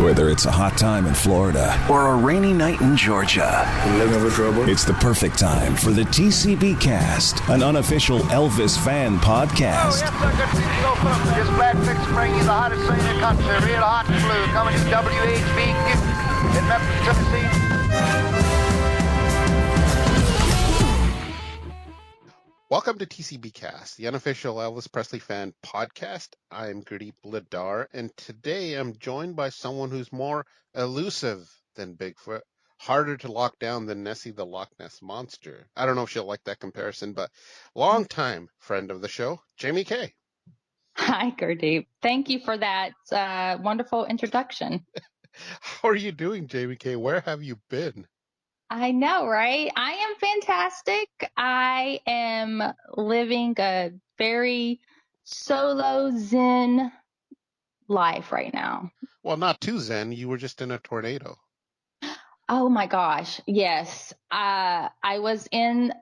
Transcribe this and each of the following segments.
Whether it's a hot time in Florida or a rainy night in Georgia, Looking for trouble? it's the perfect time for the TCBcast, an unofficial Elvis fan podcast. Oh, yes, sir. Good to see you go from this black fix bring you the hottest thing in the country, real hot and blue, coming to WHB in Memphis, Tennessee. Welcome to TCBcast, the unofficial Elvis Presley fan podcast. I'm Gurdip, and today I'm joined by someone who's more elusive than Bigfoot, harder to lock down than Nessie the Loch Ness Monster. I don't know if she'll like that comparison, but longtime friend of the show, Jaime Kay. Hi, Gurdip. Thank you for that wonderful introduction. How are you doing, Jaime Kay? Where have you been? I know, right? I am fantastic. I am living a very solo zen life right now. Well, not too zen. You were just in a tornado. Oh my gosh. Yes. I was in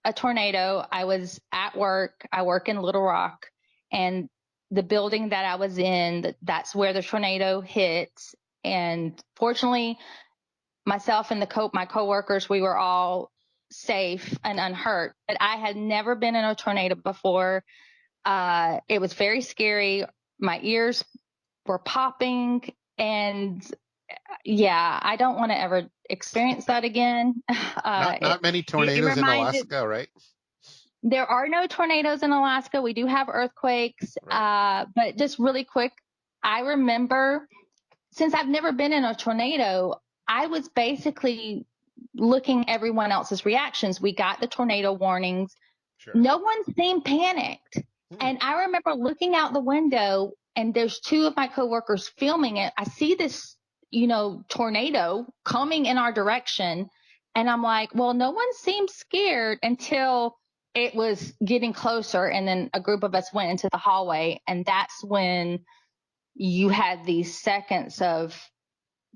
a tornado. I was at work. I work in Little Rock, and the building that I was in, that's where the tornado hit. And fortunately, myself and my coworkers, we were all safe and unhurt. But I had never been in a tornado before. It was very scary. My ears were popping, and yeah, I don't want to ever experience that again. Not many tornadoes in Alaska, right? There are no tornadoes in Alaska. We do have earthquakes, right. But just really quick, I remember, since I've never been in a tornado, I was basically looking everyone else's reactions. We got the tornado warnings. Sure. No one seemed panicked. And I remember looking out the window, and there's two of my coworkers filming it. I see this, tornado coming in our direction. And I'm like, well, no one seemed scared until it was getting closer. And then a group of us went into the hallway. And that's when you had these seconds of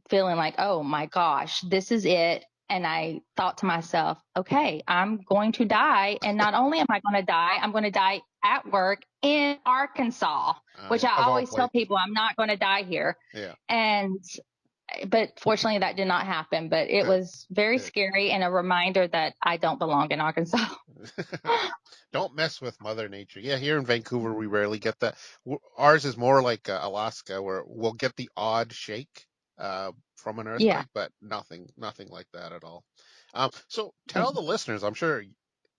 feeling like, oh my gosh, this is it. And I thought to myself, okay, I'm going to die. And not only am I going to die, I'm going to die at work in Arkansas, which I always tell people I'm not going to die here. Yeah. But fortunately that did not happen, but it was very scary and a reminder that I don't belong in Arkansas. Don't mess with Mother Nature. Yeah, here in Vancouver, we rarely get that. Ours is more like Alaska, where we'll get the odd shake from an earthquake, but nothing like that at all. So tell the listeners, I'm sure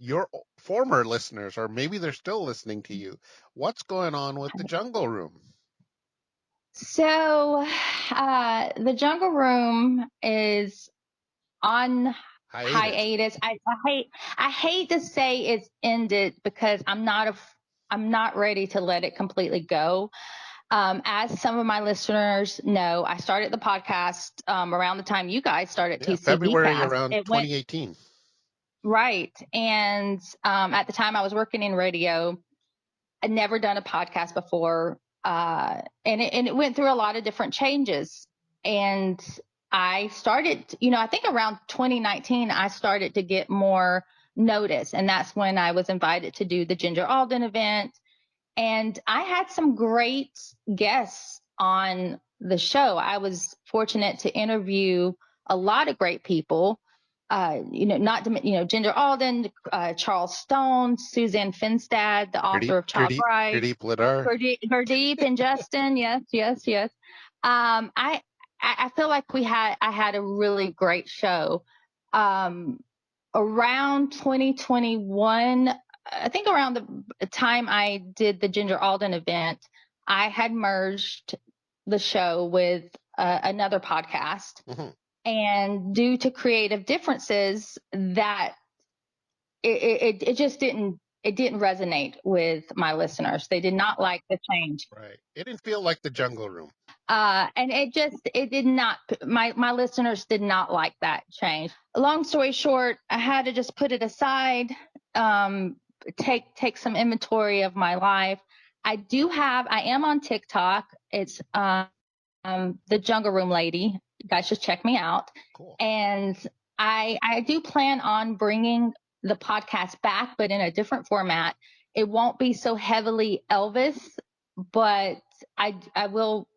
your former listeners, or maybe they're still listening to you, what's going on with the Jungle Room? So the Jungle Room is on hiatus. I hate to say it's ended because I'm not ready to let it completely go. As some of my listeners know, I started the podcast around the time you guys started TCBcast. February around 2018. Right. And at the time I was working in radio. I'd never done a podcast before. And it went through a lot of different changes. And I started, I think around 2019, I started to get more notice. And that's when I was invited to do the Ginger Alden event. And I had some great guests on the show. I was fortunate to interview a lot of great people, Ginger Alden, Charles Stone, Suzanne Finstad, the author of Child Bride, Gurdip and Justin. Yes. I feel like I had a really great show. Around 2021, I think around the time I did the Ginger Alden event, I had merged the show with another podcast. Mm-hmm. And due to creative differences, that it just didn't resonate with my listeners. They did not like the change. Right. It didn't feel like the Jungle Room. And it did not, my listeners did not like that change. Long story short, I had to just put it aside, take some inventory of my life. I am on TikTok. It's the Jungle Room Lady. You guys should check me out. Cool. And I do plan on bringing the podcast back, but in a different format. It won't be so heavily Elvis, but I will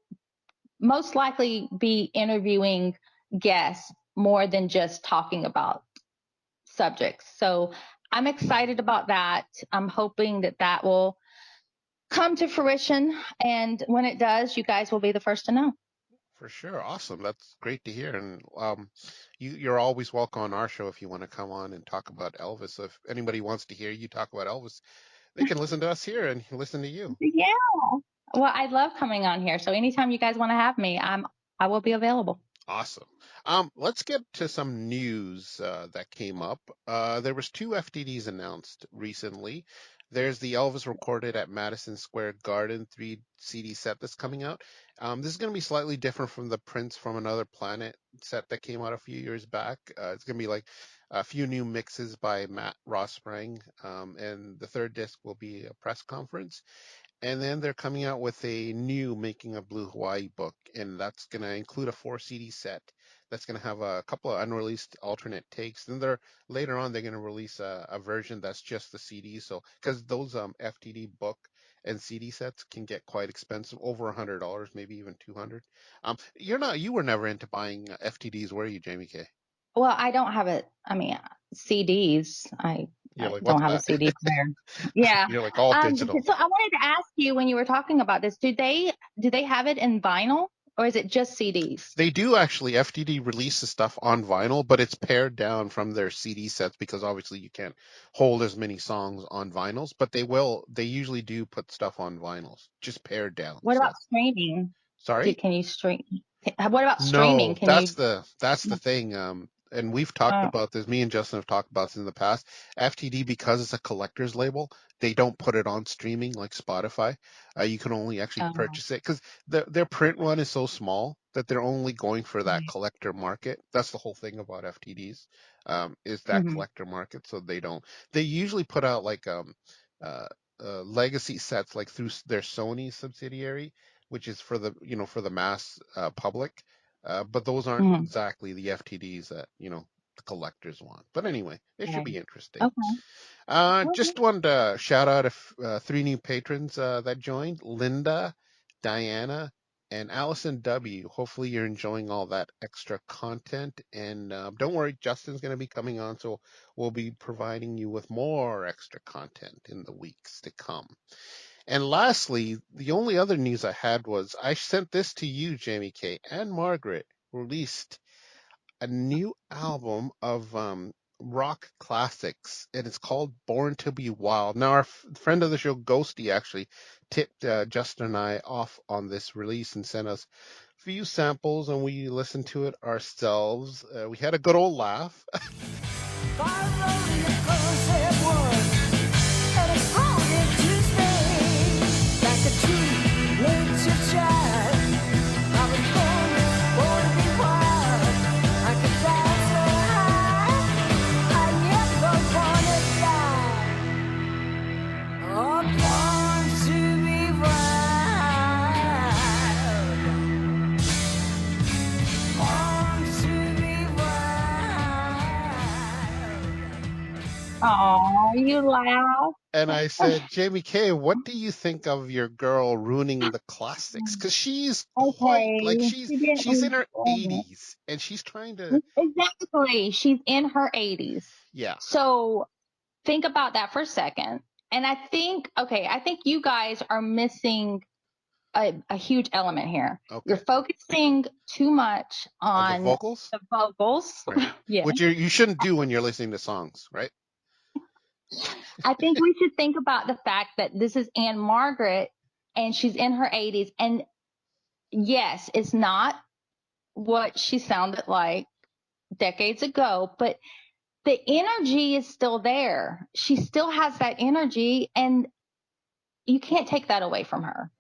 most likely be interviewing guests more than just talking about subjects. So I'm excited about that. I'm hoping that will come to fruition. And when it does, you guys will be the first to know. For sure. Awesome. That's great to hear. And you're always welcome on our show if you want to come on and talk about Elvis. So if anybody wants to hear you talk about Elvis, they can listen to us here and listen to you. Yeah. Well, I love coming on here. So anytime you guys want to have me, I will be available. Awesome. Let's get to some news that came up. There was 2 FTDs announced recently. There's the Elvis recorded at Madison Square Garden 3 CD set that's coming out. This is going to be slightly different from the Prince from Another Planet set that came out a few years back. It's going to be like a few new mixes by Matt Rossprang, and the 3rd disc will be a press conference. And then they're coming out with a new Making of Blue Hawaii book, and that's going to include a 4 CD set that's going to have a couple of unreleased alternate takes. Then later on they're going to release a version that's just the CD. So because those FTD book and CD sets can get quite expensive, over $100, maybe even $200. You were never into buying FTDs, were you, Jaime Kay? Well, I don't have it. I mean, CDs. I don't have a CD player. Yeah. You're like all digital. So I wanted to ask you, when you were talking about this, do they have it in vinyl, or is it just CDs? They do actually. FTD releases stuff on vinyl, but it's pared down from their CD sets because obviously you can't hold as many songs on vinyls, but they usually do put stuff on vinyls, just pared down. What about streaming? Sorry? Can you stream? What about streaming? No, that's the thing. And we've talked about this. Me and Justin have talked about this in the past. FTD, because it's a collector's label, they don't put it on streaming like Spotify. You can only actually purchase it because their print run is so small that they're only going for that collector market. That's the whole thing about FTDs, is that collector market. So they usually put out like legacy sets like through their Sony subsidiary, which is for the mass public. But those aren't exactly the FTDs that, the collectors want. But anyway, it should be interesting. Okay. Just wanted to shout out 3 new patrons that joined: Linda, Diana, and Allison W. Hopefully you're enjoying all that extra content. And don't worry, Justin's going to be coming on, so we'll be providing you with more extra content in the weeks to come. And lastly, the only other news I had was I sent this to you, Jaime Kay. Ann-Margret released a new album of rock classics, and it's called Born to Be Wild. Now, our friend of the show, Ghosty, actually tipped Justin and I off on this release and sent us a few samples, and we listened to it ourselves. We had a good old laugh. Oh, you laugh. And I said, Jaime Kay, what do you think of your girl ruining the classics? Because she's she's in her 80s and she's trying to. Exactly. She's in her 80s. Yeah. So think about that for a second. And I think you guys are missing a huge element here. Okay. You're focusing too much on the vocals. Right. Yeah. Which you shouldn't do when you're listening to songs, right? I think we should think about the fact that this is Ann-Margret and she's in her 80s. And yes, it's not what she sounded like decades ago, but the energy is still there. She still has that energy, and you can't take that away from her.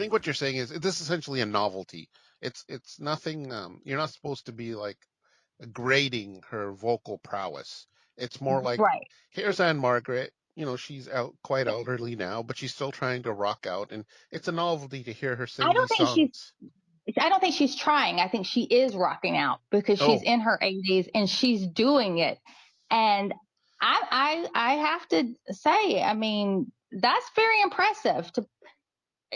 think what you're saying is this is essentially a novelty. It's nothing. You're not supposed to be like grading her vocal prowess. It's more like, Right. here's Ann-Margret. She's quite elderly now, but she's still trying to rock out, and it's a novelty to hear her sing I don't these think she's songs. I don't think she's trying. I think she is rocking out because she's Oh, in her 80s and she's doing it. And I have to say, I mean, that's very impressive.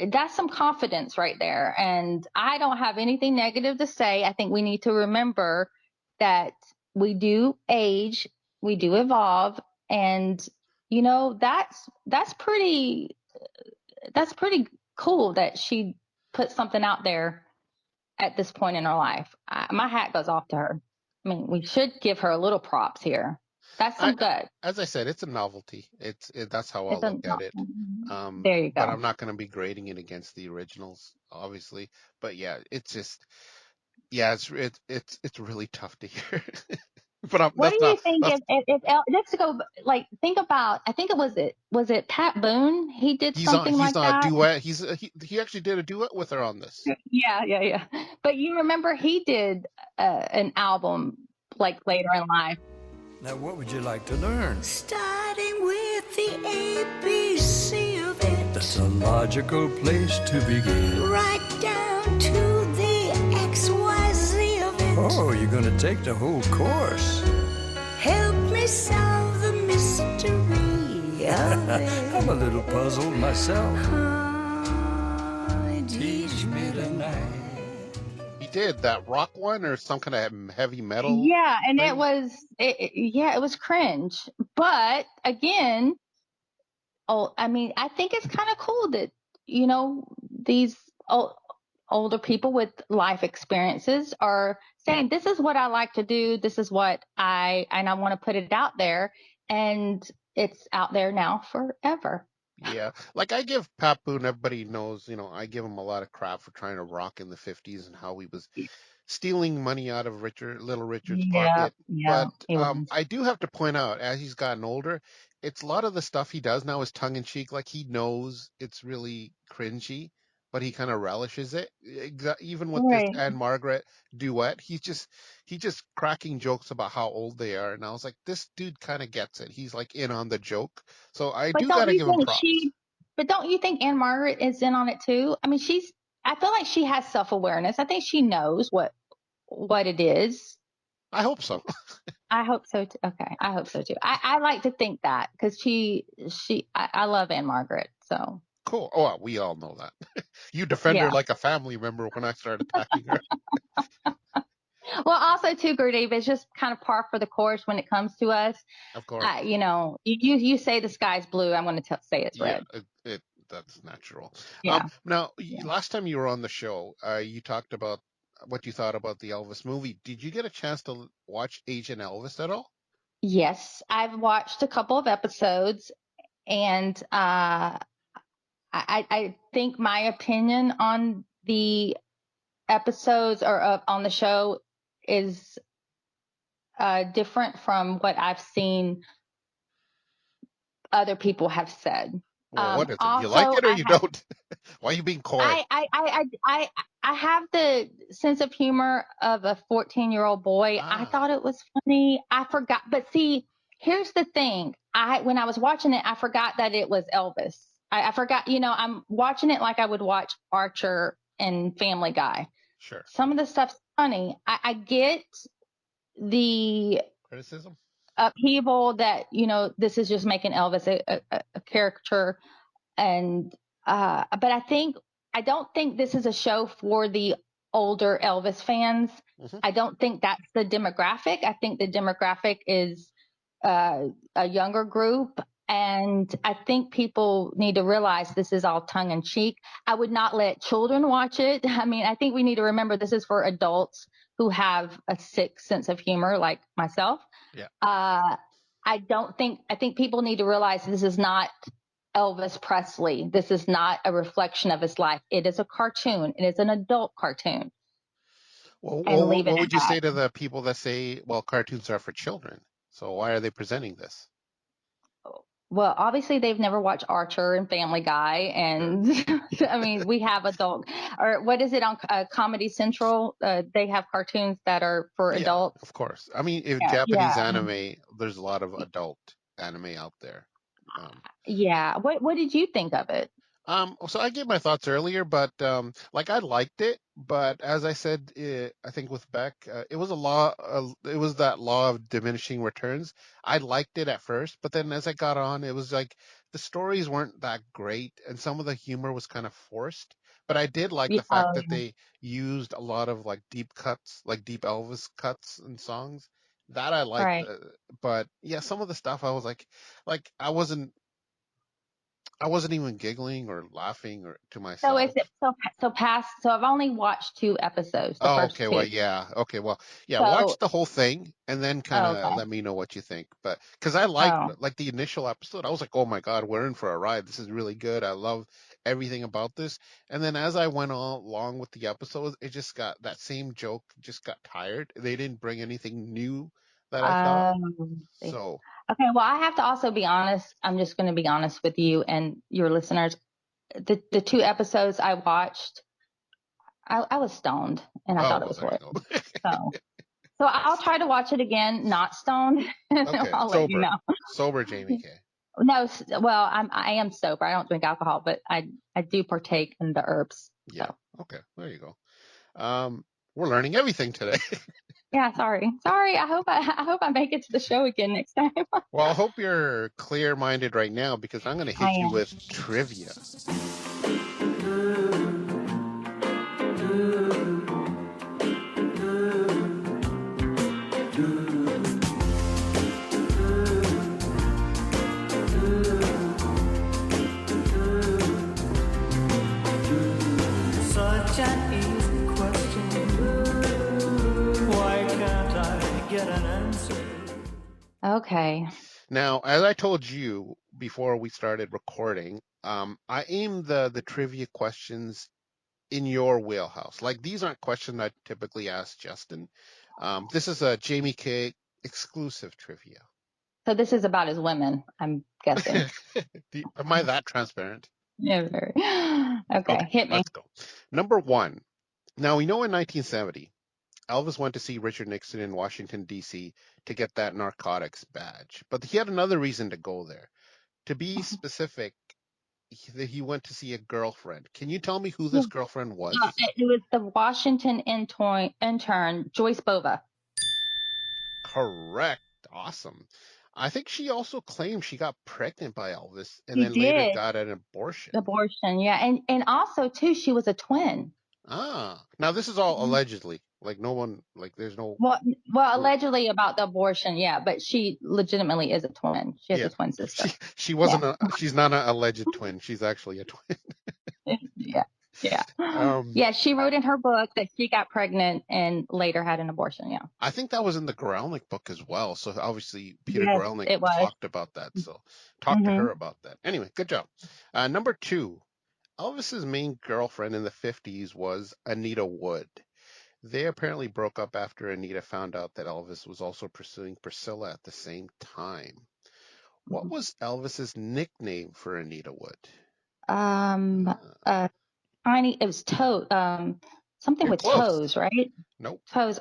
That's some confidence right there. And I don't have anything negative to say. I think we need to remember that we do age, we do evolve, and that's pretty cool that she put something out there at this point in her life. My hat goes off to her. I mean, we should give her a little props here. That's some good. as I said, it's a novelty. That's how I'll It's a, look at it. there you But go. I'm not going to be grading it against the originals, obviously. But yeah, it's just, yeah, it's really tough to hear. But What that's do you not think that's if let's go think about, I think was it Pat Boone? He did something he's like not a that. duet. He actually did a duet with her on this. Yeah. But you remember he did an album like later in life. Now, what would you like to learn? Starting with the ABC of it. That's a logical place to begin. Right down to the XYZ of it. Oh, you're going to take the whole course. Help me solve the mystery of it. I'm a little puzzled myself. Teach me tonight. He did that rock one or some kind of heavy metal. Yeah, and thing? it was cringe. But again, I mean, I think it's kind of cool that these older people with life experiences are saying, this is what I like to do. This is what I want to put it out there, and it's out there now forever. Yeah, like I give Pat Boone, everybody knows, I give him a lot of crap for trying to rock in the 50s and how he was stealing money out of Little Richard's pocket. But I do have to point out, as he's gotten older, it's a lot of the stuff he does now is tongue in cheek. Like he knows it's really cringy, but he kind of relishes it. Even with this Ann-Margret duet, he's just cracking jokes about how old they are. And I was like, this dude kind of gets it. He's like in on the joke. So I do got to give him props. But don't you think Ann-Margret is in on it too? I mean, I feel like she has self-awareness. I think she knows what it is. I hope so. I hope so too. Okay, I hope so too. I like to think that because I love Ann-Margret. So cool. Oh, we all know that. You defend her like a family member when I started attacking her. Well, also too, Gurdip, it's just kind of par for the course when it comes to us. Of course. You say the sky's blue. I'm going to say it's red. That's natural. Yeah. Now, last time you were on the show, you talked about what you thought about the Elvis movie. Did you get a chance to watch Agent Elvis at all? Yes, I've watched a couple of episodes, and I think my opinion on the episodes or on the show is different from what I've seen other people have said. Well, what is it? You like it or you don't? Why are you being coy? I have the sense of humor of a 14-year-old boy. I thought it was funny. I forgot. But see, here's the thing. When I was watching it, I forgot that it was Elvis. I forgot, I'm watching it like I would watch Archer and Family Guy. Sure. Some of the stuff's funny. I get the criticism, upheaval that, this is just making Elvis a caricature. And, but I don't think this is a show for the older Elvis fans. Mm-hmm. I don't think that's the demographic. I think the demographic is a younger group. And I think people need to realize this is all tongue in cheek. I would not let children watch it. I mean, I think we need to remember this is for adults who have a sick sense of humor like myself. Yeah. I think people need to realize this is not Elvis Presley. This is not a reflection of his life. It is a cartoon. It is an adult cartoon. Well, what would you say to the people that say, well, cartoons are for children? So why are they presenting this? Well, obviously they've never watched Archer and Family Guy, and I mean we have adult, or what is it on Comedy Central? They have cartoons that are for Yeah, adults. of course. I mean, if Yeah, Japanese yeah, anime, there's a lot of adult anime out there. Um, yeah. What did you think of it? so I gave my thoughts earlier, but like I liked it, but as I said, I think with Beck, it was it was that law of diminishing returns. I liked it at first, but then as I got on, it was like the stories weren't that great, and some of the humor was kind of forced. But I did like Yeah, the fact that they used a lot of like deep cuts, like deep Elvis cuts and songs. That I liked, right. but yeah, some of the stuff I was like I wasn't even giggling or laughing or to So myself. is it so past? So I've only watched 2 episodes, the Oh, first okay. Well, two. yeah. Okay. Well, yeah. Watch So the whole thing and then kind oh, of okay. let me know what you think. But because I liked Oh, like the initial episode, I was like, oh my God, we're in for a ride. This is really good. I love everything about this. And then as I went on along with the episodes, it just got that same joke just got tired. They didn't bring anything new that I thought. see. So, Okay. Well, I have to also be honest. I'm just going to be honest with you and your listeners. The 2 episodes I watched, I was stoned and I oh, thought it well, was there you hilarious. go. So I'll try to watch it again, not stoned, and Okay. I'll let you know. Sober Jamie K. No, well, I am sober. I don't drink alcohol, but I do partake in the herbs. Yeah. So Okay. There you go. We're learning everything today. yeah, sorry. I hope I make it to the show again next time. Well, I hope you're clear-minded right now because I'm going to I hit you am. with trivia. Such an easy question. Why can't I get an answer? Okay. Now, as I told you before we started recording, I aimed the trivia questions in your wheelhouse. Like these aren't questions I typically ask Justin. This is a Jamie K exclusive trivia. So this is about his women, I'm guessing. Am I that transparent? Yeah, very. Okay, Okay, hit me. let's go. Number one. Now we know in 1970, Elvis went to see Richard Nixon in Washington, D.C. to get that narcotics badge. But he had another reason to go there. To be specific, he went to see a girlfriend. Can you tell me who this girlfriend was? It was the Washington intern, Joyce Bova. Correct. Awesome. I think she also claimed she got pregnant by Elvis and She then later did. got an abortion. Abortion, yeah. And also, too, she was a twin. Ah, now this is all allegedly. Like no one, like there's no. Well, allegedly about the abortion, yeah, but she legitimately is a twin. She has Yeah, a twin sister. she wasn't she's not an alleged twin. She's actually a twin. Yeah. Yeah, she wrote in her book that she got pregnant and later had an abortion, yeah. I think that was in the Grelnick book as well. So obviously Peter Yes, Grelnick it was. talked about that. So talk to her about that. Anyway, good job. Number two, Elvis's main girlfriend in the 50s was Anita Wood. They apparently broke up after Anita found out that Elvis was also pursuing Priscilla at the same time. What was Elvis's nickname for Anita Wood? Tiny, it was something You're with close. toes, right? Nope. Toes,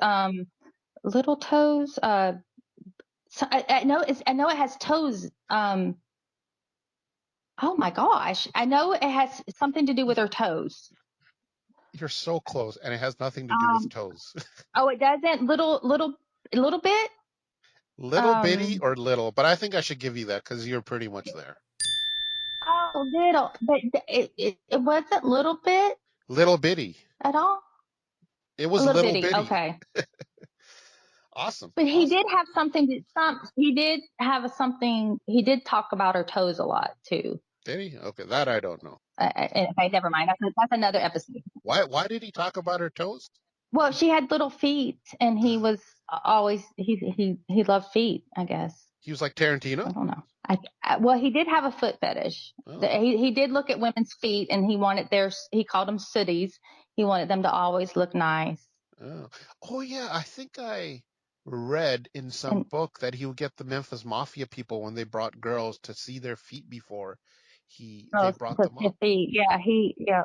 little toes, so I know it has toes. Oh my gosh. I know it has something to do with her toes. You're so close, and it has nothing to do with toes. Oh, it doesn't? Little bit? Little bitty or little, but I think I should give you that because you're pretty much there. Oh, little, but it wasn't little bit Little bitty. at all? It was A little little bitty. Okay. Awesome. But he did have something, he did talk about her toes a lot too. Did he? Okay, that I don't know. Okay, never mind. That's another episode. Why did he talk about her toes? Well, she had little feet, and he was always he loved feet, I guess. He was like Tarantino? I don't know. Well, he did have a foot fetish. Oh. He did look at women's feet, and he called them sooties. He wanted them to always look nice. Oh yeah, I think I read in some book that he would get the Memphis Mafia people when they brought girls to see their feet before they brought them up. Yeah.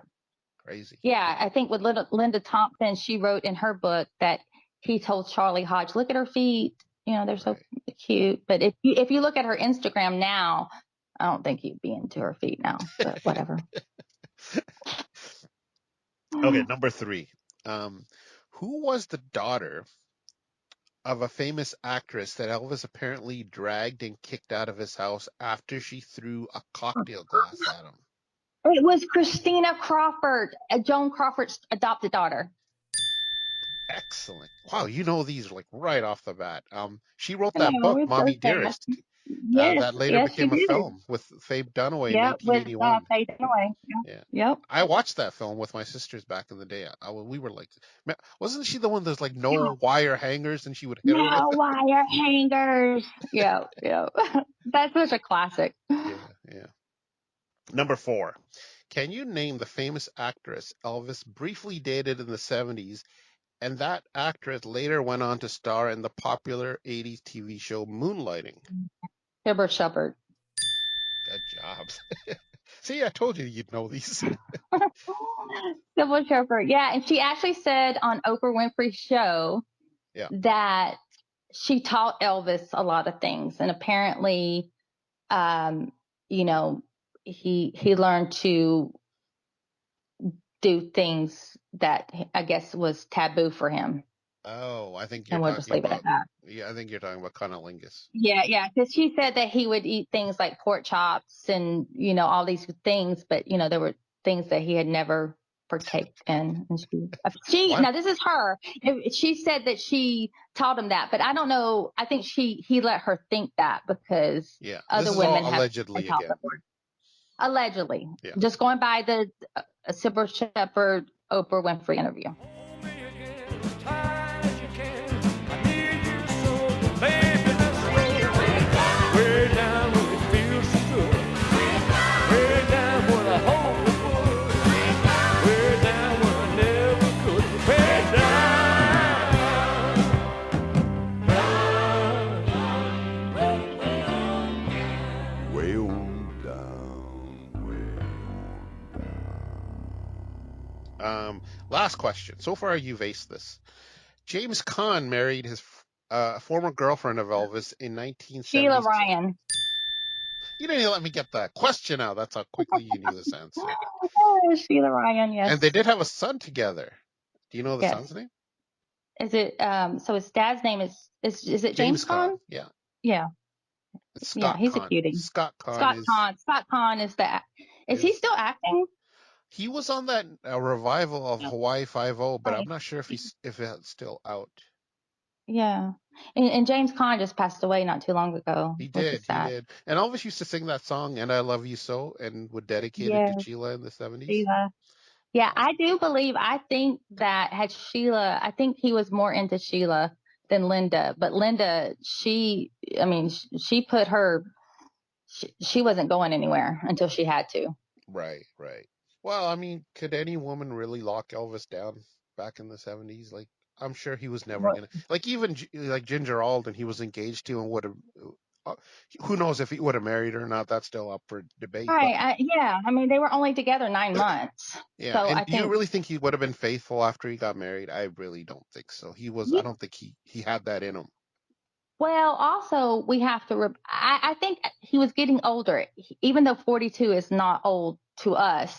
Crazy. Yeah, I think with Linda Thompson, she wrote in her book that he told Charlie Hodge, "Look at her feet. You know, they're so cute." But if you look at her Instagram now, I don't think he'd be into her feet now. But whatever. Okay, number 3. Who was the daughter of a famous actress that Elvis apparently dragged and kicked out of his house after she threw a cocktail glass at him? It was Christina Crawford, Joan Crawford's adopted daughter. Excellent. Wow, you know these like right off the bat. She wrote that book, Mommy Dearest, that later became a film with Faye Dunaway in 1981. With Faye Dunaway. Yeah. Yep. I watched that film with my sisters back in the day. We were like, wasn't she the one that's like no wire hangers and she would hit her with it? Wire hangers. Yeah. That's such a classic. Yeah. Number 4. Can you name the famous actress Elvis briefly dated in the 70s, and that actress later went on to star in the popular 80s TV show Moonlighting? Sybil Shepherd. Good job. See, I told you you'd know these. Sybil Shepherd. Yeah, and she actually said on Oprah Winfrey's show that she taught Elvis a lot of things, and apparently, he learned to do things that I guess was taboo for him. Oh, I think you're and we'll just leave it at that. Yeah, I think you're talking about cunnilingus. Yeah, because she said that he would eat things like pork chops and all these things, but there were things that he had never partake in. And she now this is her. She said that she taught him that, but I don't know. I think he let her think that because other women have allegedly again. Allegedly, just going by the Sybil Shepherd Oprah Winfrey interview. Last question. So far, you've aced this. James Caan married his former girlfriend of Elvis in 1970. Sheila Ryan. You didn't even let me get that question out. That's how quickly you knew this answer. Sheila Ryan, yes. And they did have a son together. Do you know the son's name? Is it? So his dad's name is it James Caan? Yeah. Yeah. It's Scott he's Caan. a cutie. Scott Caan. Scott Caan is the. Is he still acting? He was on that revival of Hawaii Five-0, but I'm not sure if it's still out. Yeah, and James Caan just passed away not too long ago. He did. And Elvis used to sing that song, "And I Love You So," and would dedicate it to Sheila in the 70s. Sheila. Yeah, I do believe. I think that had Sheila. I think he was more into Sheila than Linda. But Linda, she put her. She wasn't going anywhere until she had to. Right. Well, I mean, could any woman really lock Elvis down back in the 70s? Like, I'm sure he was never gonna. Like, even like Ginger Alden, he was engaged to and would have. Who knows if he would have married her or not? That's still up for debate. Right. I mean, they were only together 9 months. Yeah. So and do you really think he would have been faithful after he got married? I really don't think so. He was. I don't think he had that in him. Well, also we have to. I think he was getting older, even though 42 is not old to us.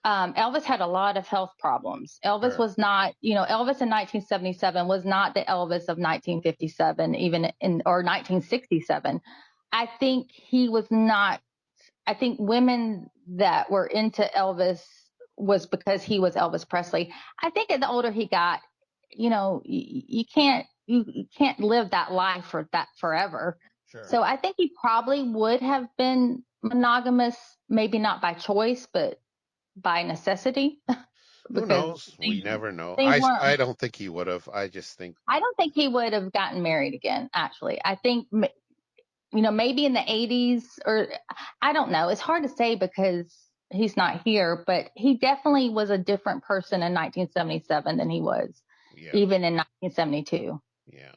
Elvis had a lot of health problems. Elvis was not, Elvis in 1977 was not the Elvis of 1957, or 1967. I think he was not. I think women that were into Elvis was because he was Elvis Presley. I think the older he got, you can't live that life for that forever. Sure. So I think he probably would have been monogamous, maybe not by choice, but by necessity. Who knows? We never know. I don't think he would have. I don't think he would have gotten married again, actually. I think, maybe in the 80s, or I don't know. It's hard to say because he's not here, but he definitely was a different person in 1977 than he was even in 1972. Yeah.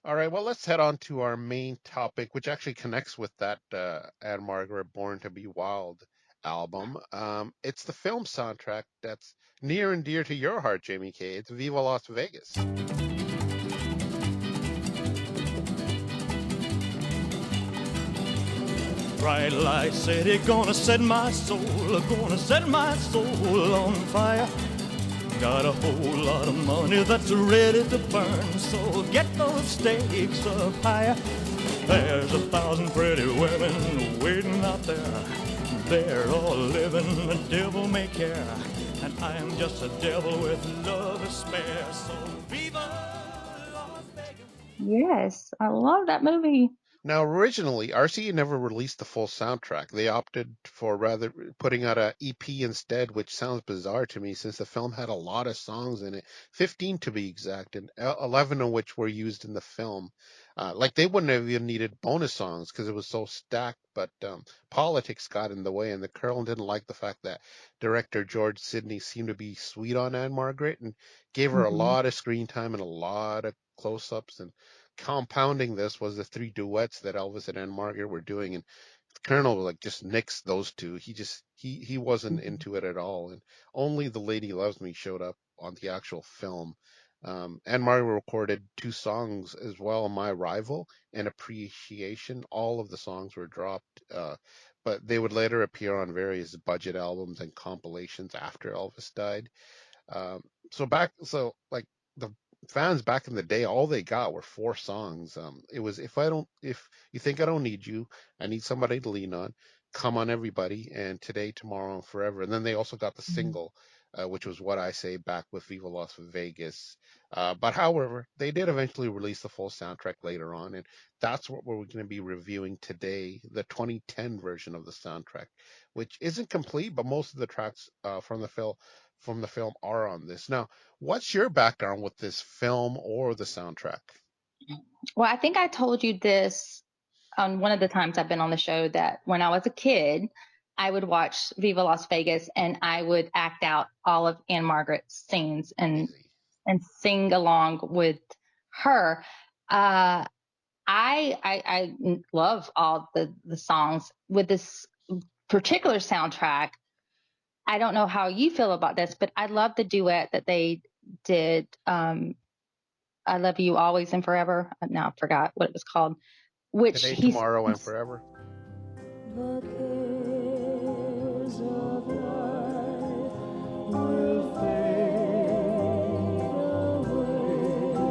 All right, well, let's head on to our main topic, which actually connects with that Ann-Margret Born to Be Wild album. It's the film soundtrack that's near and dear to your heart, Jaime Kay. It's Viva Las Vegas. Bright light city, gonna set my soul on fire. Got a whole lot of money that's ready to burn, so get those stakes up higher. There's 1,000 pretty women waiting out there. They're all living the devil may care, and I am just a devil with love to spare. So viva Las Vegas. Yes, I love that movie. Now, originally, RCA never released the full soundtrack. They opted for rather putting out a EP instead, which sounds bizarre to me since the film had a lot of songs in it, 15 to be exact, and 11 of which were used in the film. Like they wouldn't have even needed bonus songs because it was so stacked, but politics got in the way, and the Colonel didn't like the fact that director George Sidney seemed to be sweet on Ann-Margret and gave her a lot of screen time and a lot of close-ups, and compounding this was the three duets that Elvis and Ann-Margret were doing, and the Colonel like just nixed those two. He wasn't into it at all, and only "The Lady Loves Me" showed up on the actual film. Ann-Margret recorded two songs as well, "My Rival" and "Appreciation." All of the songs were dropped, but they would later appear on various budget albums and compilations after Elvis died. So like the fans back in the day, all they got were four songs. It was if you think I don't need you, I need somebody to lean on, come on everybody, and today, tomorrow, and forever. And then they also got the single, which was What I Say, back with Viva Las Vegas. But however, they did eventually release the full soundtrack later on, and that's what we're going to be reviewing today, the 2010 version of the soundtrack, which isn't complete, but most of the tracks from the film are on this. Now, what's your background with this film or the soundtrack? Well, I think I told you this on one of the times I've been on the show that when I was a kid, I would watch Viva Las Vegas and I would act out all of Ann-Margret's scenes and sing along with her. I love all the songs with this particular soundtrack. I don't know how you feel about this, but I love the duet that they did. I Love You Always and Forever. Now I forgot what it was called. Which Today, tomorrow, and forever. The cares of life will fade away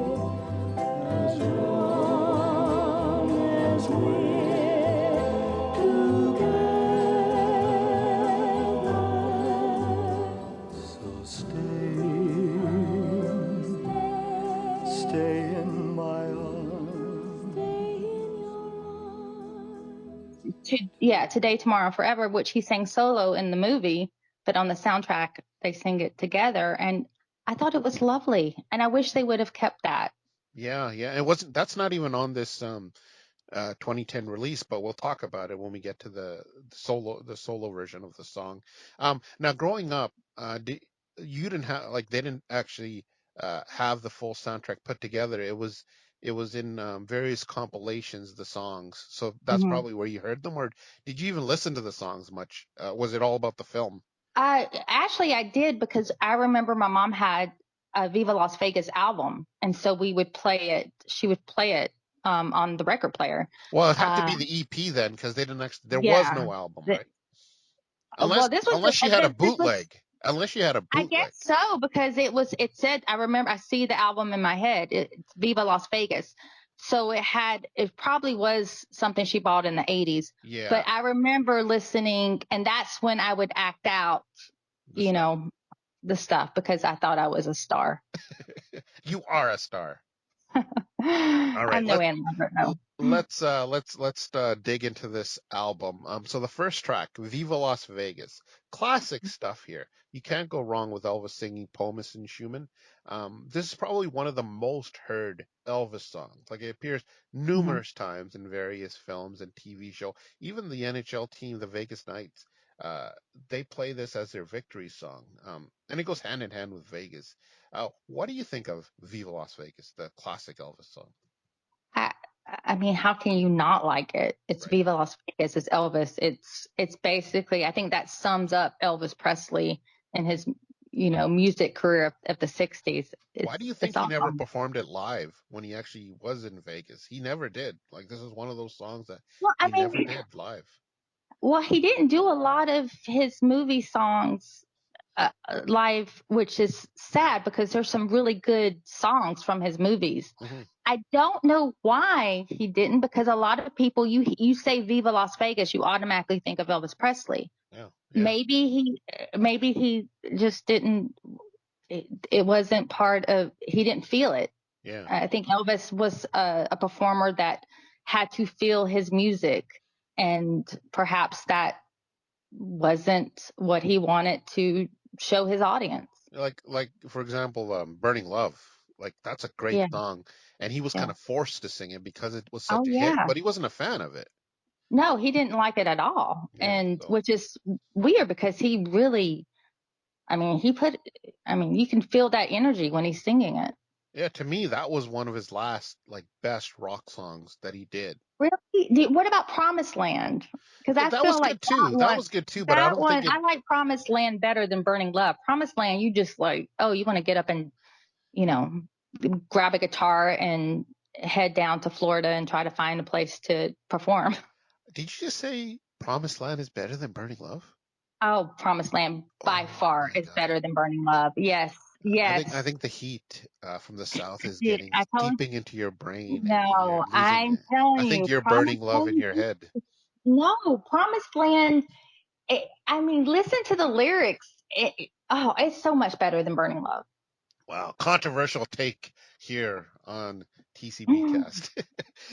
as long as we're together. So stay in my arms. Today, Tomorrow, Forever, which he sang solo in the movie, but on the soundtrack they sing it together, and I thought it was lovely, and I wish they would have kept that. Yeah. It wasn't. That's not even on this 2010 release, but we'll talk about it when we get to the solo version of the song. Now, growing up, you didn't have they didn't actually have the full soundtrack put together. It was in various compilations, the songs. So that's probably where you heard them, or did you even listen to the songs much? Was it all about the film? Actually, I did, because I remember my mom had a Viva Las Vegas album, and so we would play it. She would play it on the record player. Well, it had to be the EP then, because they didn't actually. There was no album, right? Unless she had a bootleg. Unless you had a bootleg. I guess so, because it said, I remember, I see the album in my head. It's Viva Las Vegas. So it probably was something she bought in the 80s. Yeah. But I remember listening, and that's when I would act out, the stuff, because I thought I was a star. You are a star. All right. I'm no Ann-Margret, no. Let's dig into this album. So the first track, Viva Las Vegas, classic stuff here. You can't go wrong with Elvis singing Pomus and Schumann. This is probably one of the most heard Elvis songs. Like, it appears numerous times in various films and TV show. Even the NHL team, the Vegas Knights, they play this as their victory song. And it goes hand in hand with Vegas. What do you think of Viva Las Vegas, the classic Elvis song? I mean, how can you not like it? It's Right. Viva Las Vegas. It's Elvis. It's basically, I think that sums up Elvis Presley and his, music career of the 60s. Why do you think he never performed it live when he actually was in Vegas? He never did. Like, this is one of those songs that Well, I he never mean, did live. well, he didn't do a lot of his movie songs live, which is sad because there's some really good songs from his movies. Mm-hmm. I don't know why he didn't, because a lot of people, you say Viva Las Vegas, you automatically think of Elvis Presley. Yeah. Maybe he just didn't. It wasn't part of. He didn't feel it. Yeah. I think Elvis was a performer that had to feel his music, and perhaps that wasn't what he wanted to show his audience. Like for example, Burning Love. Like, that's a great song, and he was kind of forced to sing it because it was such a hit, but he wasn't a fan of it. No, he didn't like it at all, which is weird because he really, I mean, you can feel that energy when he's singing it. Yeah, to me, that was one of his last, like, best rock songs that he did. Really? What about Promised Land? Because I that feel was like good too. That was good too, but I don't think I like Promised Land better than Burning Love. Promised Land, you just like, you want to get up and, grab a guitar and head down to Florida and try to find a place to perform. Did you just say Promised Land is better than Burning Love? Oh, Promised Land by far is better than Burning Love. Yes. Yes. I think the heat from the South is getting seeping into your brain. No, I'm telling you. I think you're burning love in your head. No, Promised Land. Listen to the lyrics. It's so much better than Burning Love. Wow, controversial take here on TCBcast.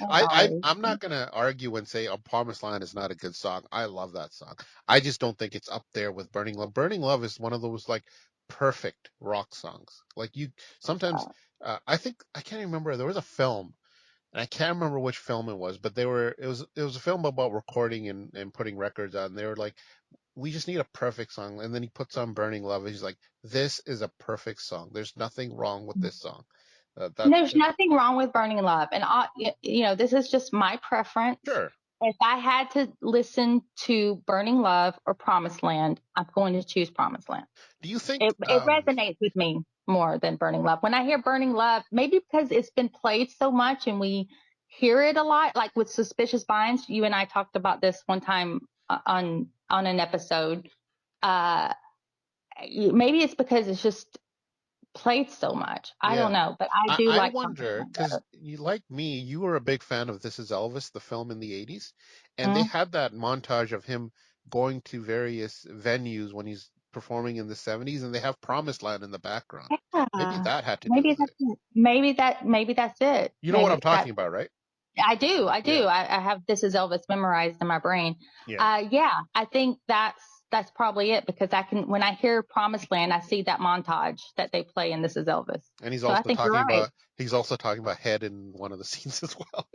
I'm not going to argue and say Promised Land is not a good song. I love that song. I just don't think it's up there with Burning Love. Burning Love is one of those, like, perfect rock songs. Like, you sometimes, I think, I can't remember, there was a film, and I can't remember which film it was, but it was a film about recording and putting records on. They were like, we just need a perfect song. And then he puts on Burning Love. And he's like, this is a perfect song. There's nothing wrong with this song. There's nothing wrong with Burning Love. And, this is just my preference. Sure. If I had to listen to Burning Love or Promised Land, I'm going to choose Promised Land. Do you think it resonates with me more than Burning Love? When I hear Burning Love, maybe because it's been played so much and we hear it a lot, like with Suspicious Minds, you and I talked about this one time on an episode. Maybe it's because it's just played so much. I don't know, but I wonder, because you, like me, you were a big fan of This Is Elvis, the film in the 80s, and they had that montage of him going to various venues when he's performing in the 70s, and they have Promised Land in the background. Maybe that had to do with it. Maybe that's it. You know what I'm talking about, right? I do. Yeah. I have This Is Elvis memorized in my brain. I think that's probably it, because when I hear Promised Land, I see that montage that they play in This Is Elvis. And he's also talking about head in one of the scenes as well.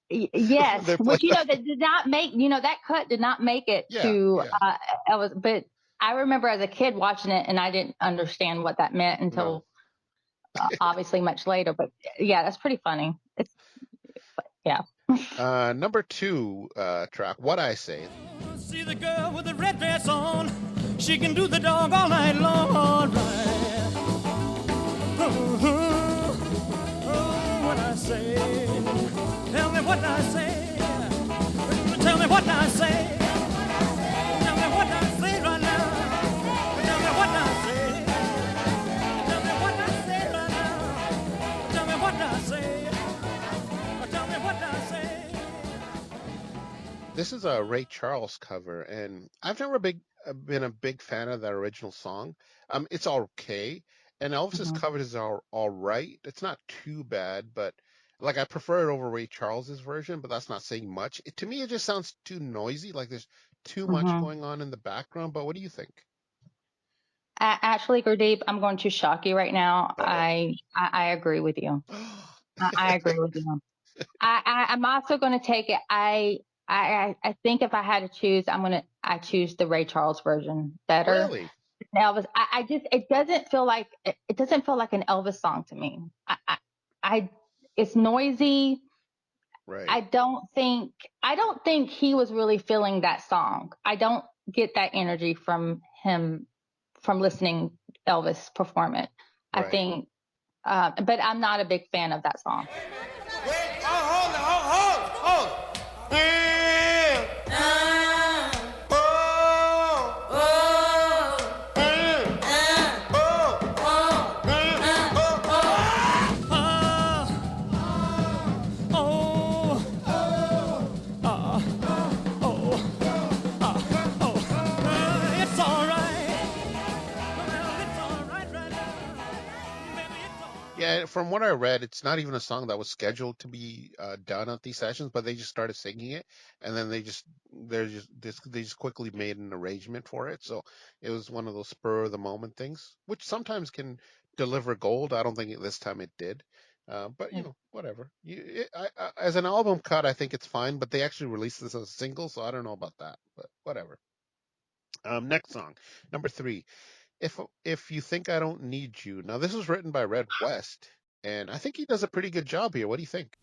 Yes, which that did not make that cut did not make it to Elvis. But I remember as a kid watching it, and I didn't understand what that meant until obviously much later. But yeah, that's pretty funny. Number 2 track, What I Say. See the girl with the red dress on, she can do the dog all night long, all right. What I say, tell me what I say, tell me what I say, tell me what I say right now, tell me what I say, tell me what I say right now, tell me what I say, tell me what I say. This is a Ray Charles cover, and I've never been a big fan of that original song. It's okay, and Elvis's cover is all right. It's not too bad, but like, I prefer it over Ray Charles's version, but that's not saying much. To me, it just sounds too noisy, like there's too much going on in the background. But what do you think? Actually, Gurdip, I'm going to shock you right now. I agree with you. I agree with you. I'm also going to take it. I think if I had to choose, I choose the Ray Charles version better. Really? Elvis. It doesn't feel like an Elvis song to me. It's noisy. Right. I don't think he was really feeling that song. I don't get that energy from him from listening Elvis perform it. I Right. think, but I'm not a big fan of that song. Wait, hold it. It's all right. Well, it's all right right now. Baby, it's all right. Yeah, from what I read, it's not even a song that was scheduled to be done at these sessions, but they just started singing it, and then they just quickly made an arrangement for it. So it was one of those spur of the moment things, which sometimes can deliver gold. I don't think this time it did, but whatever. As an album cut, I think it's fine. But they actually released this as a single, so I don't know about that. But whatever. Next song, number 3. If you think I don't need you. Now this was written by Red West, and I think he does a pretty good job here. What do you think?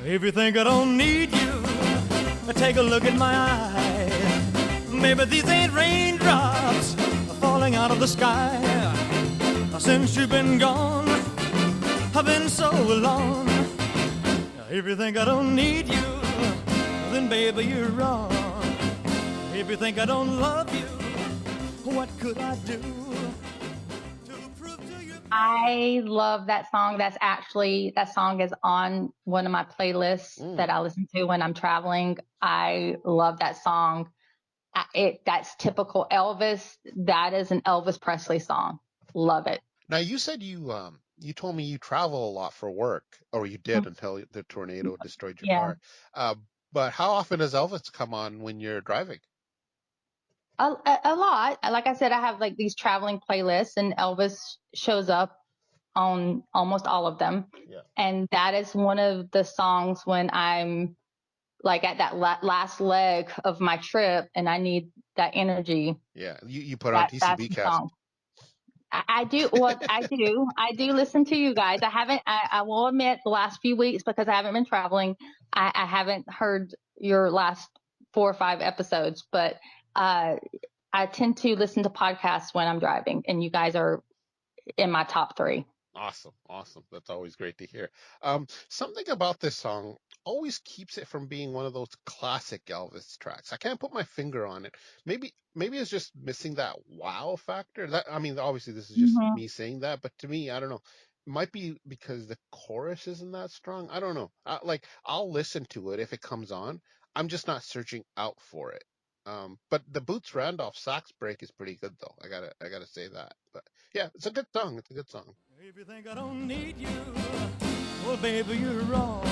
If you think I don't need you, take a look at my eyes. Maybe these ain't raindrops falling out of the sky. Since you've been gone, I've been so alone. If you think I don't need you, then baby you're wrong. If you think I don't love you, what could I do to prove to you? I love that song. That song is on one of my playlists that I listen to when I'm traveling. I love that song. That's typical Elvis. That is an Elvis Presley song. Love it. Now you said you told me you travel a lot for work, or you did until the tornado destroyed your car. But how often does Elvis come on when you're driving? A lot. Like I said, I have like these traveling playlists, and Elvis shows up on almost all of them. Yeah. And that is one of the songs when I'm like at that last leg of my trip and I need that energy. Yeah, you put on TCBcast. I do. Well, I do listen to you guys. I will admit the last few weeks, because I haven't been traveling, I haven't heard your last 4 or 5 episodes, but I tend to listen to podcasts when I'm driving, and you guys are in my top 3. Awesome. That's always great to hear. Something about this song always keeps it from being one of those classic Elvis tracks. I can't put my finger on it. Maybe it's just missing that wow factor. Obviously this is just me saying that, but to me, I don't know. It might be because the chorus isn't that strong. I don't know. I'll listen to it if it comes on. I'm just not searching out for it. But the Boots Randolph sax break is pretty good though. I gotta say that. But yeah, it's a good song. If you think I don't need you, well, baby, you're wrong.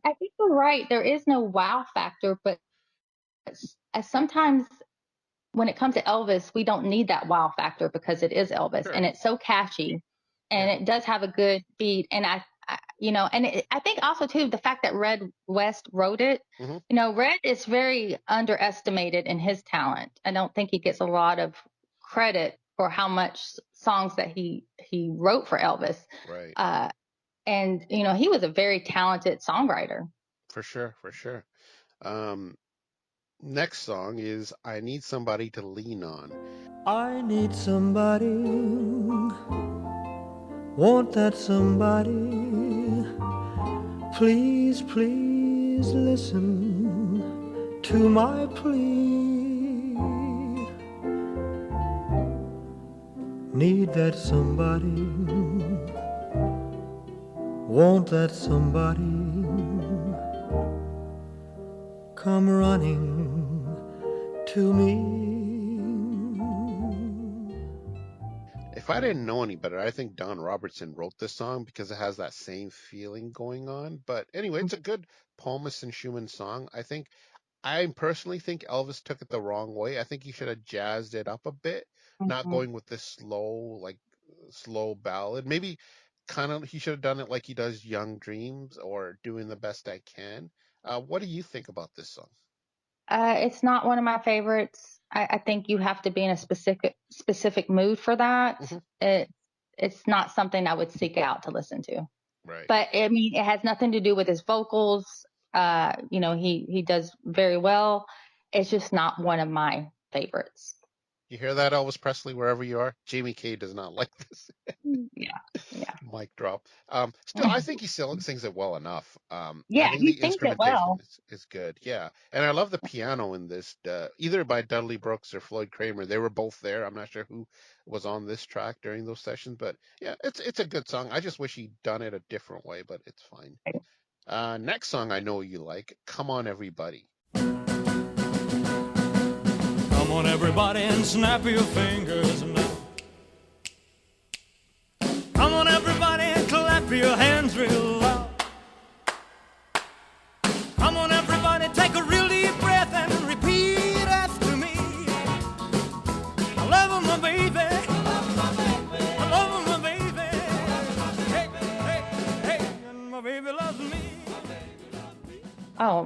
I think you're right. There is no wow factor, but sometimes when it comes to Elvis, we don't need that wow factor because it is Elvis, and it's so catchy, and it does have a good beat. And I think also too the fact that Red West wrote it. Red is very underestimated in his talent. I don't think he gets a lot of credit for how much songs that he wrote for Elvis. Right. And he was a very talented songwriter. For sure. Next song is I Need Somebody to Lean On. I need somebody, want that somebody. Please, please listen to my plea. Need that somebody, want that somebody. Come running to me. If I didn't know any better, I think Don Robertson wrote this song because it has that same feeling going on. But anyway, it's a good Palmas and Schumann song. I personally think Elvis took it the wrong way. I think he should have jazzed it up a bit, not going with this slow, like slow ballad. Maybe kind of he should have done it like he does Young Dreams or Doing the Best I Can. What do you think about this song? It's not one of my favorites. I think you have to be in a specific mood for that. Mm-hmm. It's not something I would seek out to listen to. Right. But I mean, it has nothing to do with his vocals. He does very well. It's just not one of my favorites. You hear that, Elvis Presley, wherever you are? Jaime Kay does not like this. Yeah. Mic drop. Still, I think he still sings it well enough. I Yeah, think he the sings it instrumentation well. is good. Yeah, and I love the piano in this. Either by Dudley Brooks or Floyd Kramer, they were both there. I'm not sure who was on this track during those sessions, but yeah, it's a good song. I just wish he'd done it a different way, but it's fine. Next song I know you like, "Come On Everybody." Come on, everybody, and snap your fingers now. Come on, everybody, and clap your hands real loud. Come on, everybody, take a real deep breath and repeat after me. I love my baby. I love my baby. Hey, hey, hey, and my baby loves me. Oh,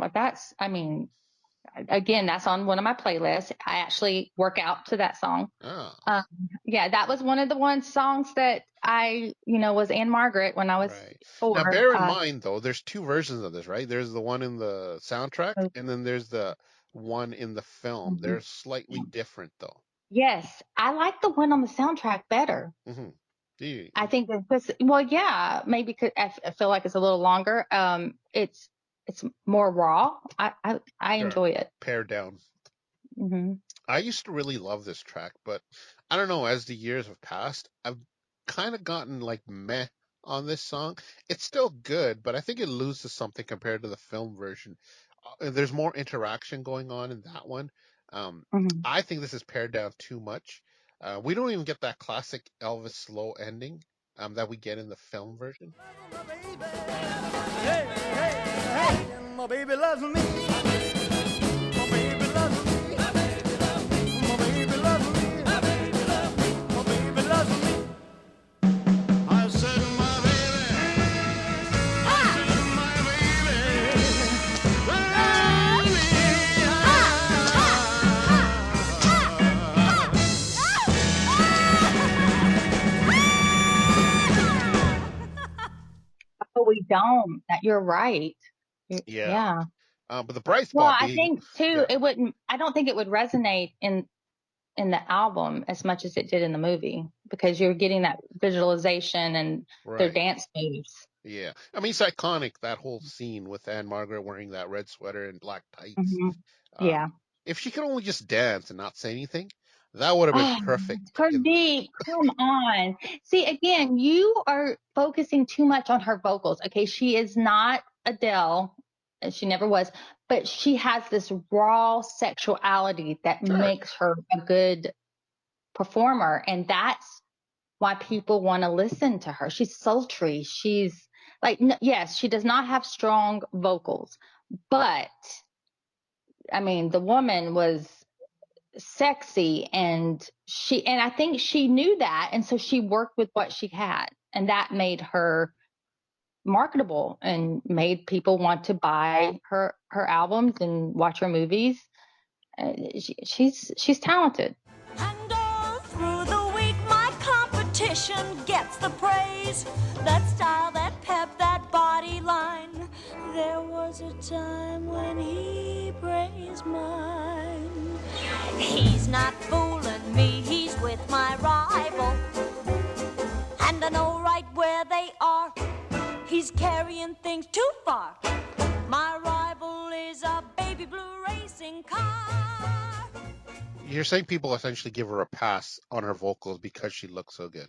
again, that's on one of my playlists. I actually work out to that song. Oh. Yeah, that was one of the songs that I, was Ann-Margret when I was 4. Now, bear in mind, though, there's two versions of this, right? There's the one in the soundtrack, and then there's the one in the film. They're slightly different, though. Yes, I like the one on the soundtrack better. Mm-hmm. Do you? I think yeah, maybe because I feel like it's a little longer. It's more raw. I enjoy it. Pared down. Mm-hmm. I used to really love this track, but I don't know, as the years have passed, I've kind of gotten like meh on this song. It's still good, but I think it loses something compared to the film version. There's more interaction going on in that one. I think this is pared down too much. We don't even get that classic Elvis slow ending that we get in the film version. Hey, hey, hey, and my baby loves me. My baby loves me. My baby loves me. My baby loves me. My baby loves me. My baby loves me. I said to my baby. I said to my baby. Love me. But we don't. You're right. Yeah. But the bright spot. Well, I think too, it wouldn't. I don't think it would resonate in the album as much as it did in the movie because you're getting that visualization and their dance moves. Yeah, I mean it's iconic, that whole scene with Ann-Margret wearing that red sweater and black tights. Yeah. If she could only just dance and not say anything, that would have been perfect. Gurdip, come on. See, again, you are focusing too much on her vocals. Okay, she is not Adele, and she never was, but she has this raw sexuality that makes her a good performer, and that's why people want to listen to her. She's sultry. She's like, yes, she does not have strong vocals, but I mean, the woman was sexy and I think she knew that. And so she worked with what she had, and that made her marketable and made people want to buy her albums and watch her movies. She's talented. And all through the week, my competition gets the praise. That style, that pep, that body line. There was a time when he praised mine. He's not fooling me, he's with my rival. And I know right where they are. He's carrying things too far. My rival is a baby blue racing car. You're saying people essentially give her a pass on her vocals because she looks so good.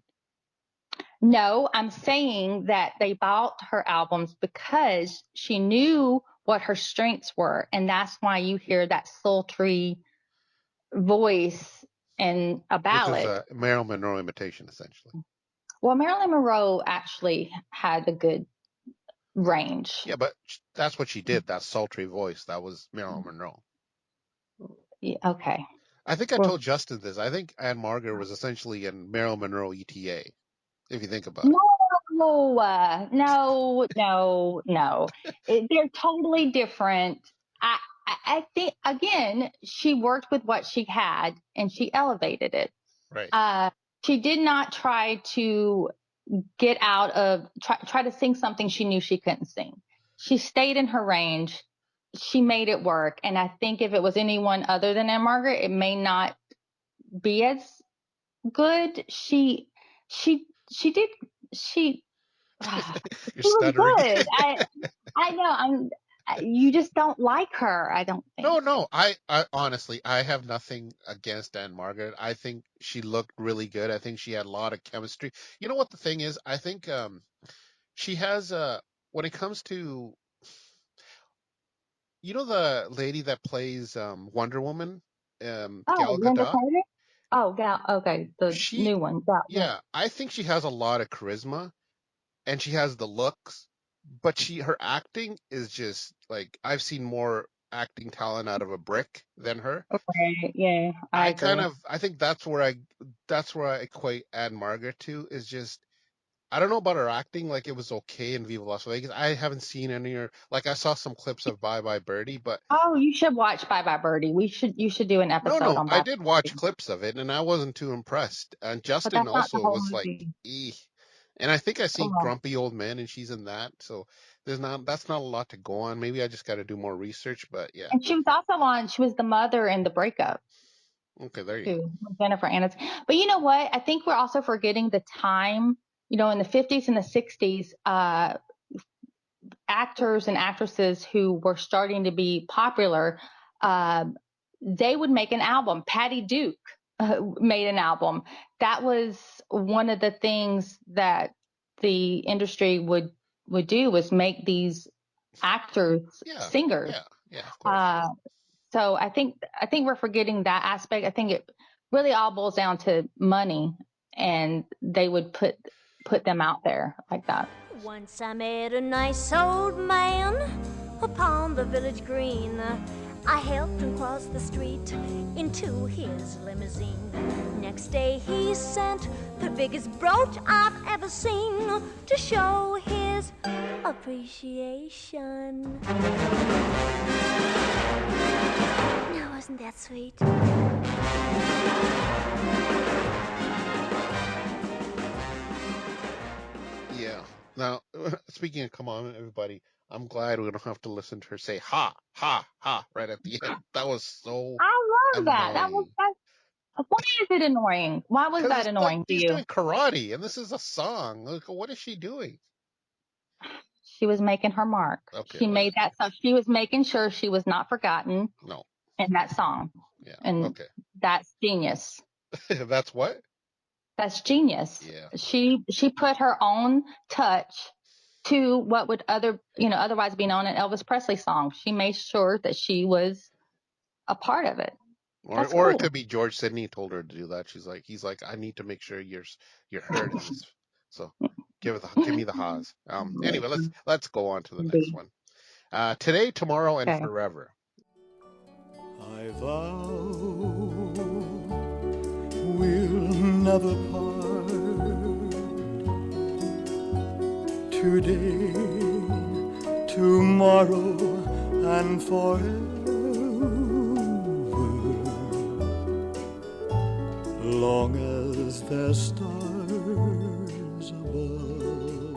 No, I'm saying that they bought her albums because she knew what her strengths were. And that's why you hear that sultry voice in a ballad. Which is a Marilyn Monroe imitation, essentially. Well, Marilyn Monroe actually had a good range. Yeah, but that's what she did, that sultry voice. That was Marilyn Monroe. Yeah, okay. I think I told Justin this. I think Ann-Margret was essentially a Marilyn Monroe ETA. if you think about it. No. They're totally different. I think, again, she worked with what she had and she elevated it. Right. She did not try to get out of, try to sing something she knew she couldn't sing. She stayed in her range. She made it work. And I think if it was anyone other than Ann-Margret, it may not be as good. She did, she You're was stuttering. good. I know. You just don't like her. I don't think. No. I honestly, I have nothing against Ann-Margret. I think she looked really good. I think she had a lot of chemistry. You know what the thing is? I think she has when it comes to, you know, the lady that plays Wonder Woman, Oh, Gal Linda Gadot. Carter. Oh, Gal. Okay, the She, new one. Gal. Yeah. yeah, I think she has a lot of charisma and she has the looks, but her acting is just like, I've seen more acting talent out of a brick than her. Okay. Yeah, I agree. I think that's where I equate Ann-Margret to, is just, I don't know about her acting. Like, it was okay in Viva Las Vegas. I haven't seen any of her, like, I saw some clips of Bye Bye Birdie, but Oh, you should watch Bye Bye Birdie. You should do an episode no, on I Bye did Bye watch Birdie. clips of it and I wasn't too impressed. And But Justin that's not the also whole was like, movie. eh. And I think I seen Oh. Grumpy Old Men and she's in that. So that's not a lot to go on. Maybe I just got to do more research, but yeah. And she was also she was the mother in The Breakup. Okay, there you Too, Jennifer Aniston. But you know what? I think we're also forgetting the time, in the 50s and the 60s, actors and actresses who were starting to be popular, they would make an album. Patty Duke made an album. That was one of the things that the industry would do, was make these actors singers. Yeah, of course. So I think we're forgetting that aspect. I think it really all boils down to money, and they would put them out there like that. Once I met a nice old man upon the village green. I helped him cross the street into his limousine. Next day he sent the biggest brooch I've ever seen to show his appreciation. Now, wasn't that sweet? Yeah. Now, speaking of come on, everybody, I'm glad we don't have to listen to her say ha, ha, ha right at the end. That was so I love that. annoying. Why is it annoying? Why was that annoying to She's you? doing karate, and this is a song. Like, what is she doing? She was making her mark. Okay, she made that song. She was making sure she was not forgotten. No. In that song. Yeah. And okay. That's genius. That's what? That's genius. Yeah. She put her own touch to what would otherwise be known an Elvis Presley song. She made sure that she was a part of it. Or cool. It could be George Sidney told her to do that. He's like, I need to make sure you're heard in this. So give me the ha's. Anyway, let's go on to the next one. Today, tomorrow, and forever. I vow we'll never part. Today, tomorrow, and forever. Long as there's stars above.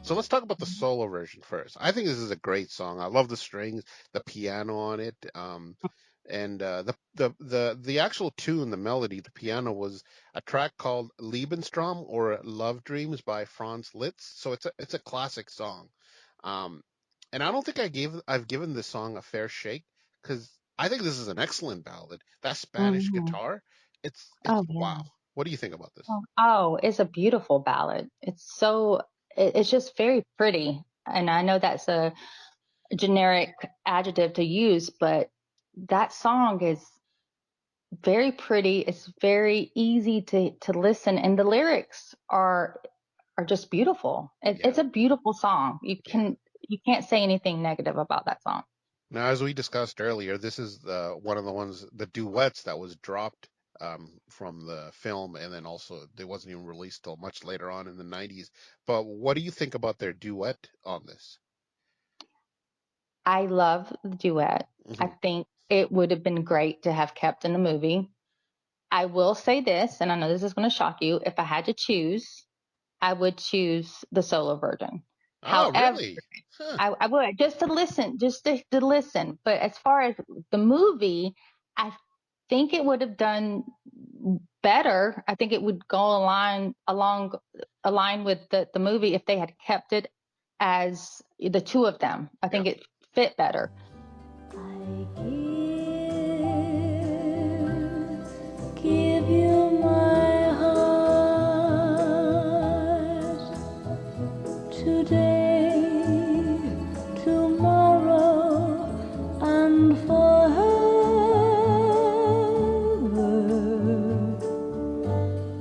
So let's talk about the solo version first. I think this is a great song. I love the strings, the piano on it, and the actual tune, the melody, the piano was a track called Lebenstraum or Love Dreams by Franz Liszt. So it's a classic song, and I don't think I've given this song a fair shake, because I think this is an excellent ballad. That Spanish guitar, it's wow. What do you think about this? Oh, it's a beautiful ballad. It's just very pretty. And I know that's a generic adjective to use, but that song is very pretty. It's very easy to listen. And the lyrics are just beautiful. It's a beautiful song. You can't say anything negative about that song. Now, as we discussed earlier, this is one of the duets that was dropped from the film, and then also it wasn't even released till much later on in the 90s. But what do you think about their duet on this? I love the duet. I think it would have been great to have kept in the movie. I will say this, and I know this is going to shock you. If I had to choose, I would choose the solo version. Oh, However, really? Huh. I would just to listen. But as far as the movie, I think it would have done better. I think it would go align with the movie if they had kept it as the two of them. I think it fit better. Give you my heart today, tomorrow, and forever.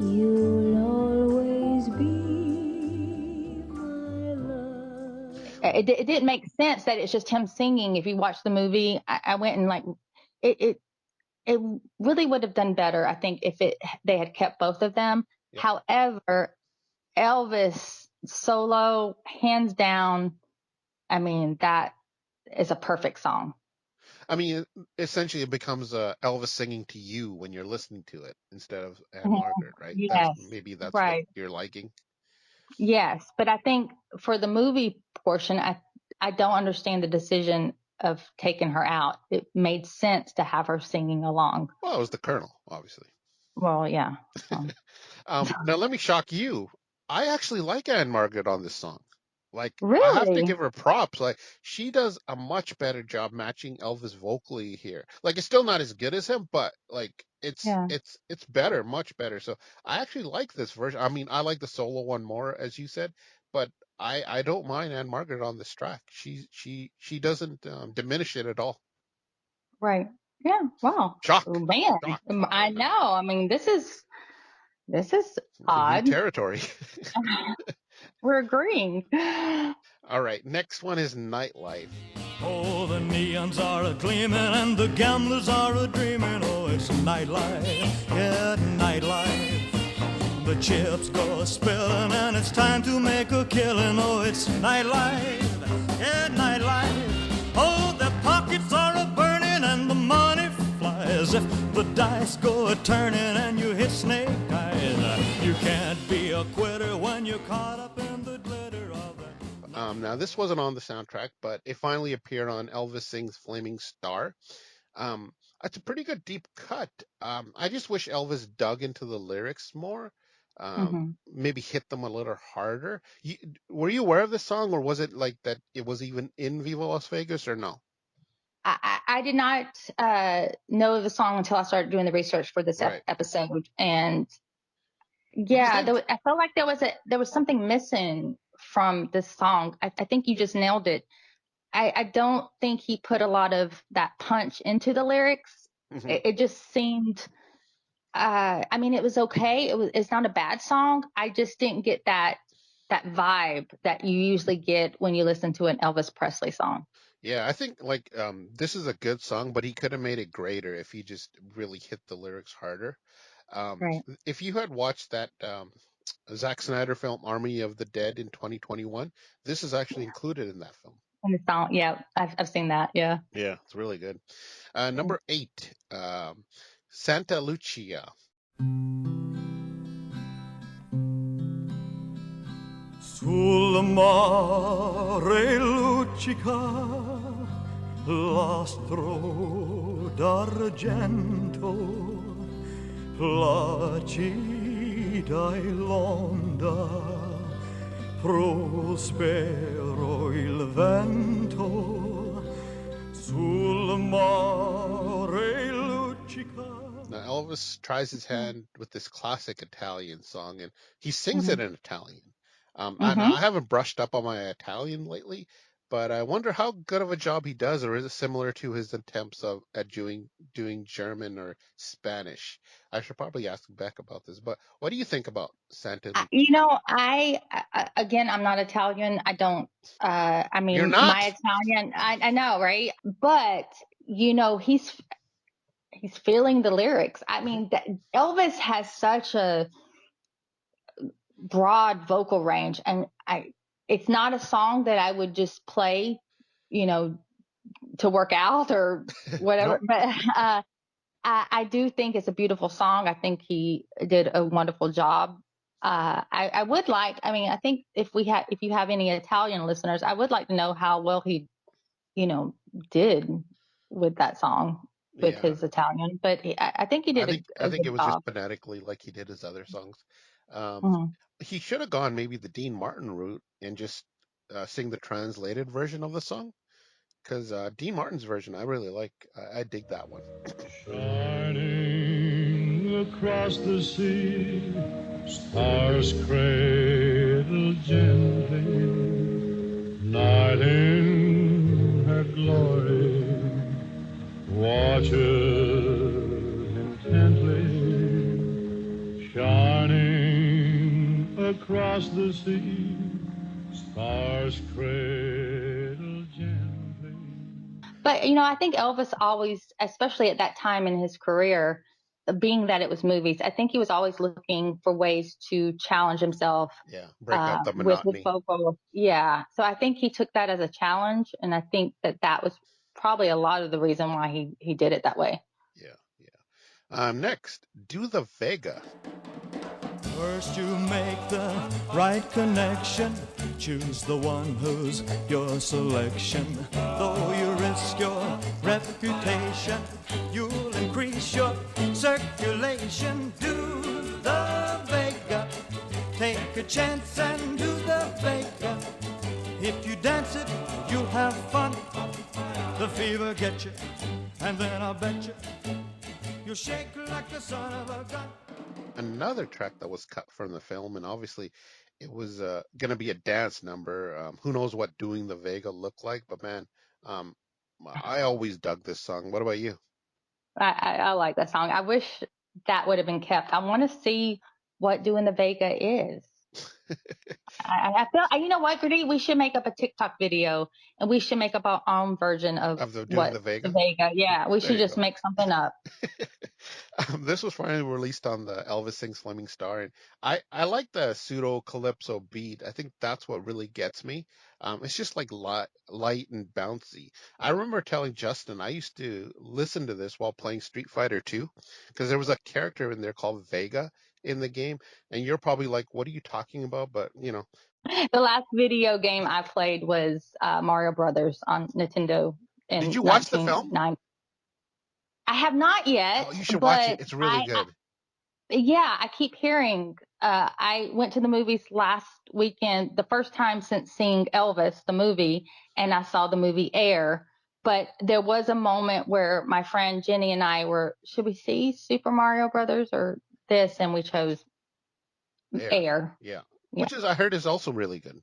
You'll always be my love. It didn't make sense that it's just him singing. If you watch the movie, I went and like it really would have done better, I think, if they had kept both of them. Yeah. However, Elvis solo, hands down, I mean, that is a perfect song. I mean, essentially, it becomes Elvis singing to you when you're listening to it instead of Ann-Margret, right? Yes. That's right. What you're liking. Yes, but I think for the movie portion, I don't understand the decision of taking her out. It made sense to have her singing along. Well, it was the Colonel, obviously. Well, yeah. Now let me shock you. I actually like Ann-Margret on this song. Like, really? I have to give her props. Like, she does a much better job matching Elvis vocally here. Like, it's still not as good as him, but like, it's better, much better. So I actually like this version. I mean, I like the solo one more, as you said, but I don't mind Ann-Margret on this track. She doesn't diminish it at all. Right. Yeah. Wow. Shock. Man, Shock. I know. I mean, this is odd. New territory. We're agreeing. All right. Next one is Nightlife. Oh, the neons are a-gleaming and the gamblers are a-dreaming. Oh, it's nightlife, yeah, nightlife. The chips go spilling and it's time to make a killing. Oh, it's nightlife, yeah, nightlife. Oh, the pockets are a-burning and the money flies. If the dice go a-turning and you hit snake eyes, you can't be a quitter when you're caught up in the glitter of that. Now, this wasn't on the soundtrack, but it finally appeared on Elvis Sings Flaming Star. It's a pretty good deep cut. I just wish Elvis dug into the lyrics more. Maybe hit them a little harder. Were you aware of this song, or was it like that it was even in Viva Las Vegas, or no? I did not know the song until I started doing the research for this episode. And yeah, I felt like there was something missing from this song. I think you just nailed it. I don't think he put a lot of that punch into the lyrics. It just seemed, I mean, it was okay. It's not a bad song. I just didn't get that vibe that you usually get when you listen to an Elvis Presley song. Yeah, I think like this is a good song, but he could have made it greater if he just really hit the lyrics harder. If you had watched that Zack Snyder film Army of the Dead in 2021, this is actually included in that film. In the song, yeah, I've seen that. Yeah. Yeah, it's really good. Number 8, Santa Lucia. Sul mare luccica l'astro d'argento, placida e l'onda, prospero il vento, sul mare luccica. Now, Elvis tries his hand with this classic Italian song, and he sings it in Italian. I haven't brushed up on my Italian lately, but I wonder how good of a job he does, or is it similar to his attempts at doing German or Spanish? I should probably ask Beck about this, but what do you think about Santa? Again, I'm not Italian. I don't, I mean, You're not? my Italian, I know, right? But, he's, he's feeling the lyrics. I mean, Elvis has such a broad vocal range, and it's not a song that I would just play, to work out or whatever. But I do think it's a beautiful song. I think he did a wonderful job. I would like, I think if you have any Italian listeners, I would like to know how well he, did with that song with his Italian. But I think he did I think good it was job. just phonetically like he did his other songs. Mm-hmm. He should have gone maybe the Dean Martin route and just sing the translated version of the song. Because Dean Martin's version, I really like. I dig that one. Shining across the sea, stars cradle gently, night in her glory, watches intently, shining across the sea, stars cradle gently. But, I think Elvis always, especially at that time in his career, being that it was movies, I think he was always looking for ways to challenge himself. Yeah, break up the with his monotony. vocal. Yeah. So I think he took that as a challenge. And I think that was probably a lot of the reason why he did it that way. Yeah. Next, do the Vega. First you make the right connection, choose the one who's your selection. Though you risk your reputation, you'll increase your circulation. Do the Vega, take a chance and do the Vega. If you dance it, you'll have fun. The fever get you, and then I'll bet you you'll shake like the son of a gun. Another track that was cut from the film, and obviously it was going to be a dance number. Who knows what doing the Vega looked like, but man, I always dug this song. What about you? I like that song. I wish that would have been kept. I want to see what doing the Vega is. I feel, you know what, Gurdip? We should make up a TikTok video, and we should make up our own version of the Vega. The Vega. Yeah, we should just make something up. This was finally released on the Elvis Sings Flaming Star, and I like the pseudo calypso beat. I think that's what really gets me. It's just like light and bouncy. I remember telling Justin I used to listen to this while playing Street Fighter 2 because there was a character in there called Vega in the game, and you're probably like, what are you talking about? But the last video game I played was Mario Brothers on Nintendo. Did you watch the film? I have not yet. Oh, you should watch it. It's really good. I keep hearing. I went to the movies last weekend, the first time since seeing Elvis, the movie, and I saw the movie Air. But there was a moment where my friend Jenny and I were, should we see Super Mario Brothers or this? And we chose Air. Yeah. Which I heard is also really good.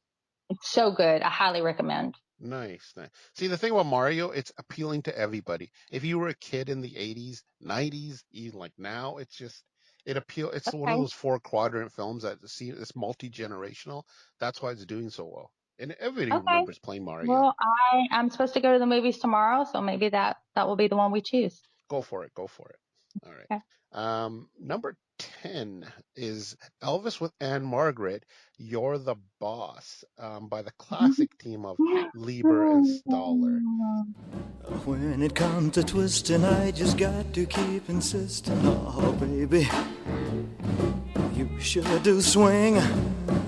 It's so good. I highly recommend. Nice. See, the thing about Mario, it's appealing to everybody. If you were a kid in the 80s, 90s, even like now, it's one of those 4-quadrant films that it's multi-generational. That's why it's doing so well. And everybody remembers playing Mario. Well, I'm supposed to go to the movies tomorrow, so maybe that will be the one we choose. Go for it. All right. Okay. Number 10 is Elvis with Ann-Margret, You're the Boss, by the classic team of Lieber and Stoller. When it comes to twisting, I just got to keep insisting. Oh, baby, you sure do swing.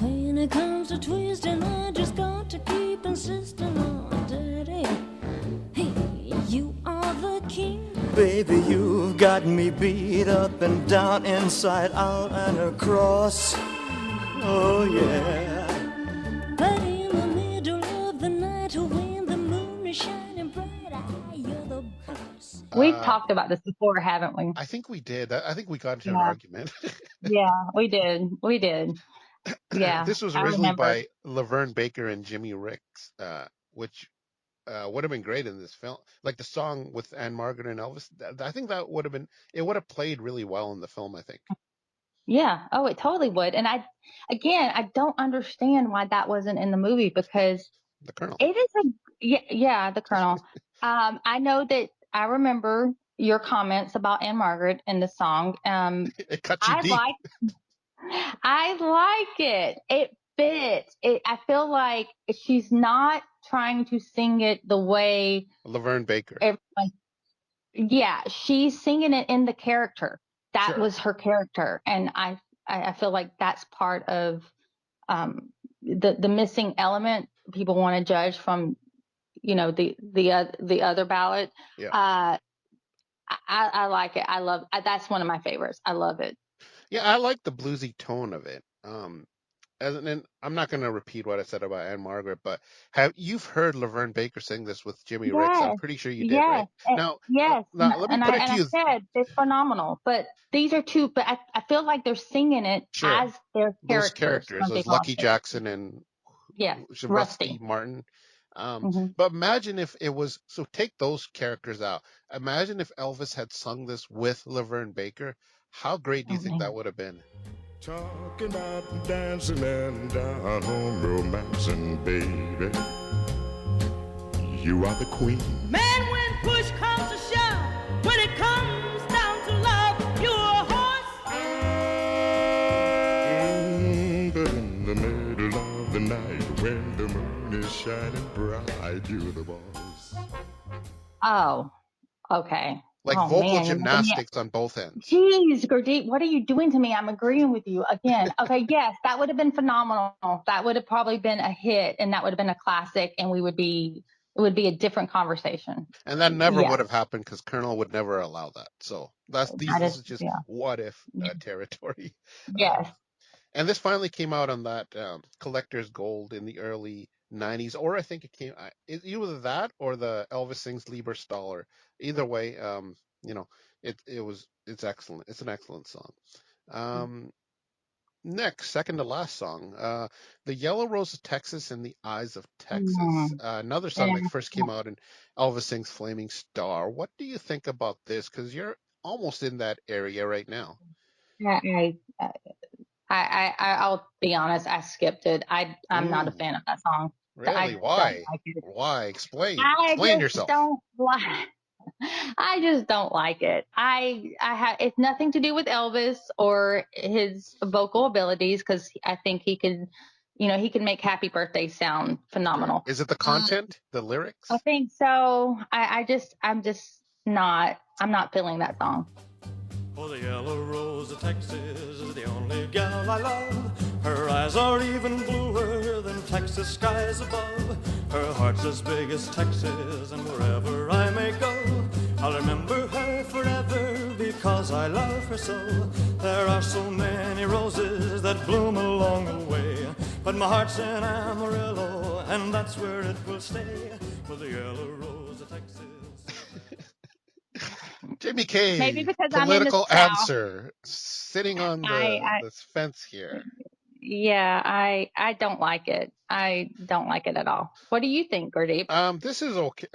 When it comes to twisting, I just got to keep insisting. Oh, daddy, hey, you are the king. Baby, you've got me beat up and down, inside out and across. Oh, yeah. But in the middle of the night, when the moon is shining bright, you're the boss. We've talked about this before, haven't we? I think we did. I think we got into an argument. Yeah, we did. Yeah. This was originally by Laverne Baker and Jimmy Ricks, which would have been great in this film. Like the song with Ann-Margret and Elvis, I think it would have played really well in the film, I think. Yeah. Oh, it totally would. And I don't understand why that wasn't in the movie, because the Colonel. It is the Colonel. I know that I remember your comments about Ann-Margret in the song. It cut you deep. I like it. It fits. I feel like she's not trying to sing it the way Laverne Baker. Yeah, she's singing it in the character. That Sure. was her character, and I feel like that's part of the missing element. People want to judge from, the other ballad. Yeah. I like it. I love. That's one of my favorites. I love it. Yeah, I like the bluesy tone of it. And I'm not going to repeat what I said about Ann-Margret, but you've heard Laverne Baker sing this with Jimmy Ricks? I'm pretty sure you did, right? Now, yes. Now let me put it to you. I said it's phenomenal, but these are two. But I feel like they're singing it as their characters. Those characters, those Lucky Jackson and Rusty Martin. But imagine if it was, so take those characters out. Imagine if Elvis had sung this with Laverne Baker. How great do you think that would have been? Talking about dancing and down home romancing, baby. You are the queen. Man, when push comes to shove, when it comes down to love, you're a horse. But in the middle of the night, when the moon is shining bright, you're the boss. Oh, okay. Like vocal gymnastics on both ends. Jeez, Gurdip, what are you doing to me? I'm agreeing with you again. Okay, yes, that would have been phenomenal. That would have probably been a hit, and that would have been a classic, and it would be a different conversation. And that never would have happened because Colonel would never allow that. So this is just what if territory. Yes. And this finally came out on that Collector's Gold in the early 90s, or I think it came either that or the Elvis Sings Lieberstaller. Either way, it's excellent. It's an excellent song. Next, second to last song, The Yellow Rose of Texas and the Eyes of Texas. Another song that first came out in Elvis Sings Flaming Star. What do you think about this? Because you're almost in that area right now. I'll be honest. I skipped it. I'm not a fan of that song. Really? Why? Why? Explain yourself. I just don't like it. It's nothing to do with Elvis or his vocal abilities, because I think he could make Happy Birthday sound phenomenal. Is it the content, the lyrics? I think so. I'm not feeling that song. For the yellow rose of Texas is the only gal I love. Her eyes are even bluer than Texas skies above. Her heart's as big as Texas, and wherever I may go, I'll remember her forever because I love her so. There are so many roses that bloom along the way, but my heart's in Amarillo, and that's where it will stay. For the yellow rose of Texas. Jaime Kay, maybe because political I'm in the answer, sitting on this fence here. Yeah, I don't like it. I don't like it at all. What do you think, Gurdip? This is okay.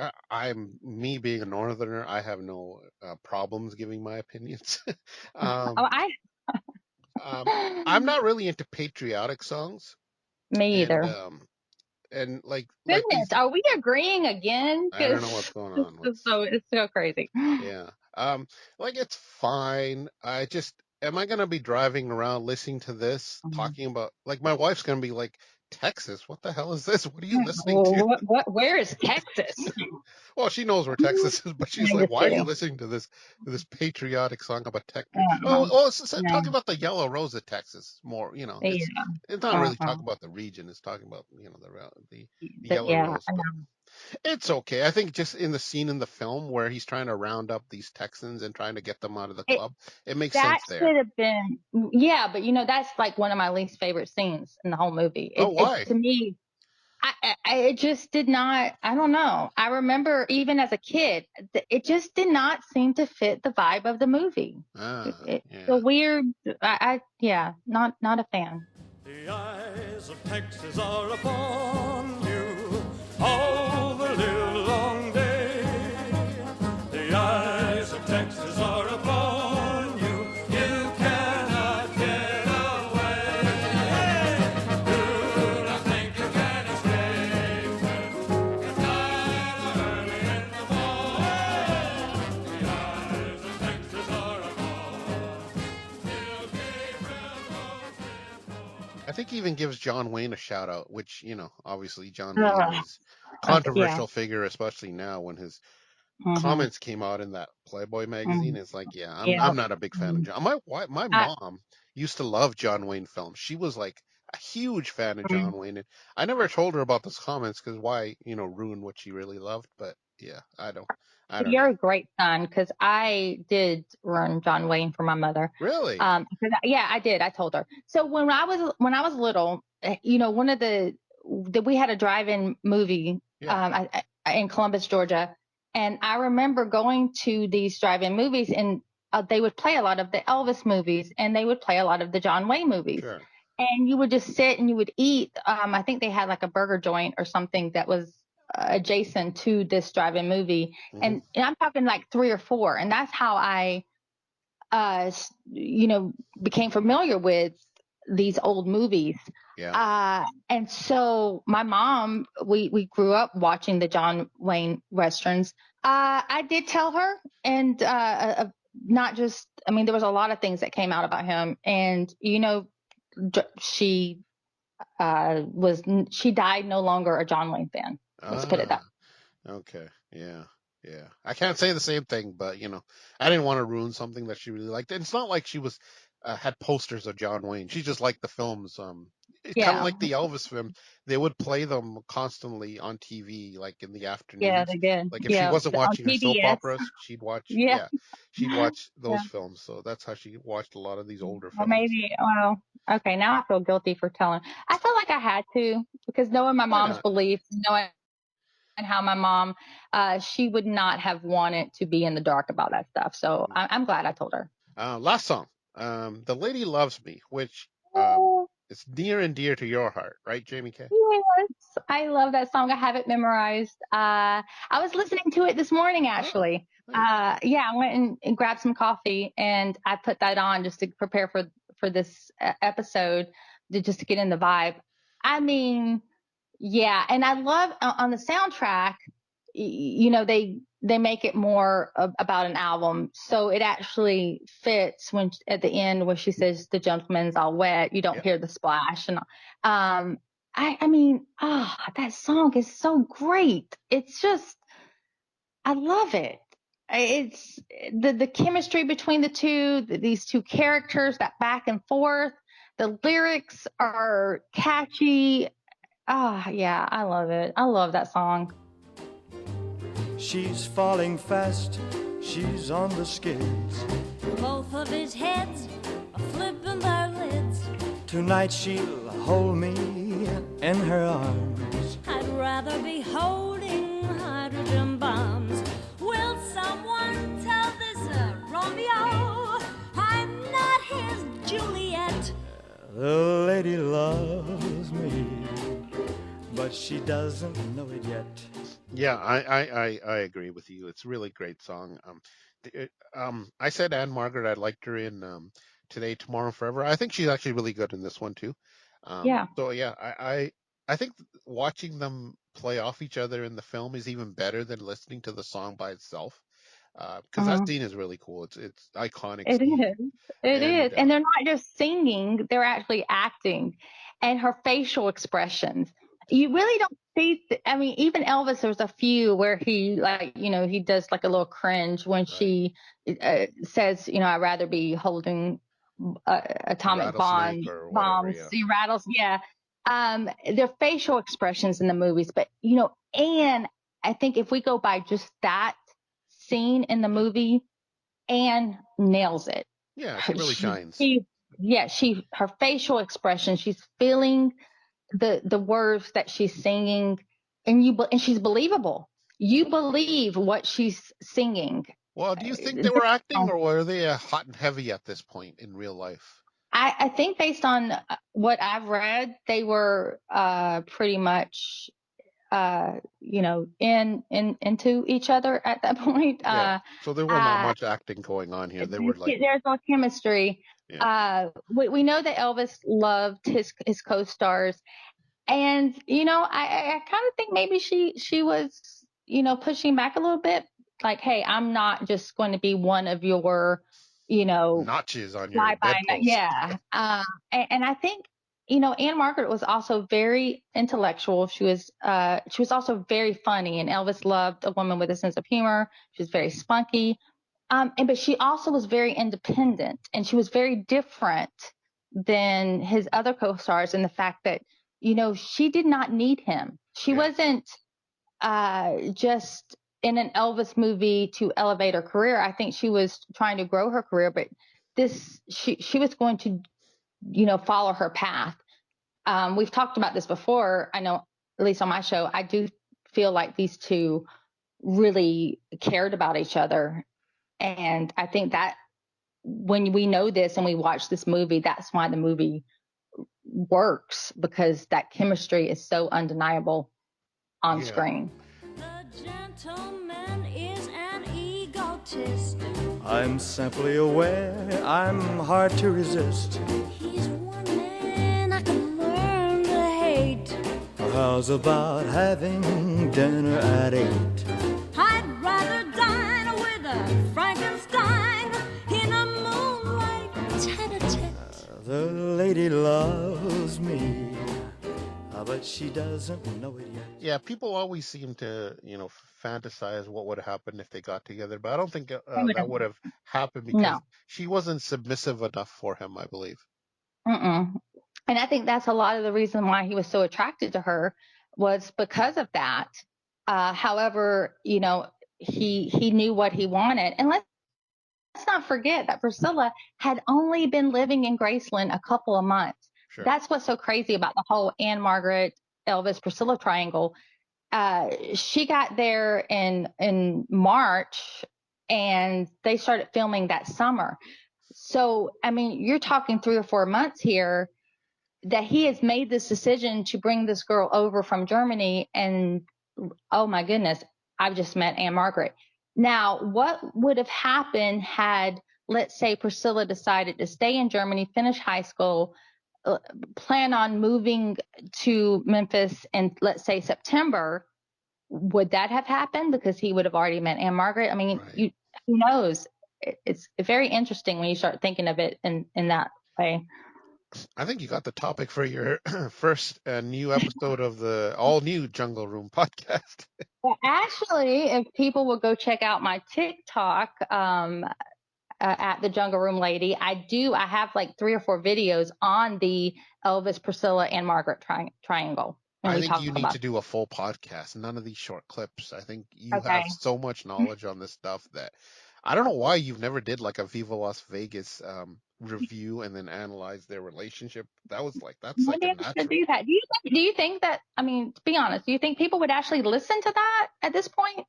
Me being a Northerner, I have no problems giving my opinions. I'm not really into patriotic songs. Me either. And goodness, are we agreeing again? I don't know what's going on. It's so crazy. Yeah. It's fine. Am I going to be driving around listening to this, talking about, my wife's going to be like, Texas? What the hell is this? What are you listening to? Where is Texas? Well, she knows where Texas is, but she's like, why are you listening to this patriotic song about Texas? Talking about the Yellow Rose of Texas more, it's not really talking about the region. It's talking about, the Yellow Rose. It's okay. I think just in the scene in the film where he's trying to round up these Texans and trying to get them out of the club, it makes sense there. That should have been, but that's like one of my least favorite scenes in the whole movie. Why? To me, it just did not, I don't know. I remember even as a kid, it just did not seem to fit the vibe of the movie. It's a weird, not a fan. The eyes of Texas are upon you. All the little long day, the eyes of Texas are upon you. You cannot get away. Do not think you can escape them. It's night or early in the morning. The think he even gives John Wayne a shout out, which, obviously John Wayne is controversial figure, especially now when his comments came out in that Playboy magazine. It's like, I'm not a big fan of John. My mom used to love John Wayne films. She was like a huge fan of John Wayne. And I never told her about those comments because why, ruin what she really loved. But yeah, I don't You're know. a great son because I did run John Wayne for my mother. Really? I did. I told her. So when I was little, one of we had a drive-in movie in Columbus, Georgia, and I remember going to these drive-in movies, and they would play a lot of the Elvis movies, and they would play a lot of the John Wayne movies. Sure. And you would just sit and you would eat. I think they had like a burger joint or something that was adjacent to this drive-in movie, and I'm talking like 3 or 4, and that's how I became familiar with these old movies. And so my mom, we grew up watching the John Wayne westerns. I did tell her, and not just, there was a lot of things that came out about him, and she died no longer a John Wayne fan. Let's put it that way. Okay. Yeah. I can't say the same thing, but I didn't want to ruin something that she really liked. And it's not like she was had posters of John Wayne. She just liked the films. It's kind of like the Elvis film. They would play them constantly on TV, like in the afternoons. Yeah, they did. Like if she wasn't watching her soap operas, she'd watch. She'd watch those films. So that's how she watched a lot of these older films. Okay, now I feel guilty for telling. I felt like I had to, because knowing my mom's beliefs, knowing how my mom, she would not have wanted to be in the dark about that stuff. So I'm glad I told her. Last song, The Lady Loves Me, which is near and dear to your heart, right, Jaime Kay? Yes, I love that song. I have it memorized. I was listening to it this morning, actually. Nice. I went and grabbed some coffee, and I put that on just to prepare for this episode, just to get in the vibe. And I love on the soundtrack, they make it more about an album. So it actually fits when at the end where she says the gentleman's all wet, you don't hear the splash. And that song is so great. It's just, I love it. It's the chemistry between these two characters, that back and forth. The lyrics are catchy. I love it. I love that song. She's falling fast. She's on the skids. Both of his heads are flipping their lids. Tonight she'll hold me in her arms. I'd rather be holding hydrogen bombs. Will someone tell this Romeo I'm not his Juliet? The lady loves me, but she doesn't know it yet. Yeah, I agree with you. It's a really great song. I said Ann-Margret, I liked her in Today, Tomorrow, Forever. I think she's actually really good in this one too. So yeah, I think watching them play off each other in the film is even better than listening to the song by itself. Because that scene is really cool. It's iconic. It is. And they're not just singing, they're actually acting. And her facial expressions. You really don't see, even Elvis, there's a few where he he does like a little cringe when she says, I'd rather be holding atomic bombs. Rattles. Yeah. Their facial expressions in the movies. But, Anne, I think if we go by just that scene in the movie, Anne nails it. Yeah, she really shines. Her facial expression, she's feeling the words that she's singing, and she's believable. You believe what she's singing. Well, do you think they were acting, or were they hot and heavy at this point in real life? I think based on what I've read, they were pretty much into each other at that point. So there was not much acting going on here. They were like, there's no chemistry. Yeah. We know that Elvis loved his co-stars, and I kind of think maybe she was pushing back a little bit, like, hey, I'm not just going to be one of your notches on your bedpost. And I think Ann-Margret was also very intellectual. She was also very funny, and Elvis loved a woman with a sense of humor. She was very spunky. But she also was very independent, and she was very different than his other co-stars in the fact that, she did not need him. She wasn't just in an Elvis movie to elevate her career. I think she was trying to grow her career, but she was going to, follow her path. We've talked about this before. I know, at least on my show, I do feel like these two really cared about each other. And I think that when we know this and we watch this movie, that's why the movie works, because that chemistry is so undeniable on screen. The gentleman is an egotist. I'm simply aware I'm hard to resist. He's one man I can learn to hate. How's about having dinner at 8? I'd rather dine with a Frankenstein in a moonlight tete-a-tete. The lady loves me, but she doesn't know it yet. Yeah, people always seem to, fantasize what would have happened if they got together, but I don't think that would have happened because she wasn't submissive enough for him, I believe. And I think that's a lot of the reason why he was so attracted to her, was because of that. However, he knew what he wanted. And let's not forget that Priscilla had only been living in Graceland a couple of months. Sure. That's what's so crazy about the whole Ann-Margret, Elvis, Priscilla triangle. She got there in March, and they started filming that summer. So, I mean, you're talking 3 or 4 months here that he has made this decision to bring this girl over from Germany. And oh my goodness, I've just met Ann-Margret. Now, what would have happened had, let's say, Priscilla decided to stay in Germany, finish high school, plan on moving to Memphis in, let's say, September? Would that have happened? Because he would have already met Ann-Margret. I mean, who knows? It's very interesting when you start thinking of it in that way. I think you got the topic for your first new episode of the all-new Jungle Room podcast. Well, actually, if people will go check out my TikTok at the Jungle Room Lady, I have like 3 or 4 videos on the Elvis, Priscilla, and Margaret triangle. I think you need to do a full podcast, none of these short clips. I think you have so much knowledge on this stuff that I don't know why you've never did like a Viva Las Vegas review and then analyze their relationship. That's like a natural. To do that. Do you think that, I mean, to be honest, do you think people would actually listen to that at this point?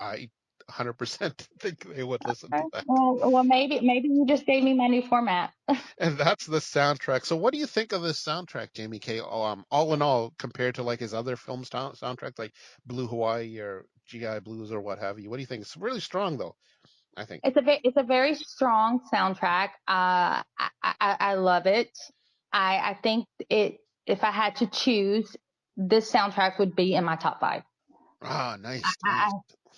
I 100% think they would listen to that. Well, maybe you just gave me my new format. And that's the soundtrack. So what do you think of this soundtrack, Jaime Kay? All in all, compared to like his other films soundtracks like Blue Hawaii or GI Blues or what have you? What do you think? It's really strong though, I think. It's a very strong soundtrack. I love it. I think if I had to choose, this soundtrack would be in my top 5. Ah, nice.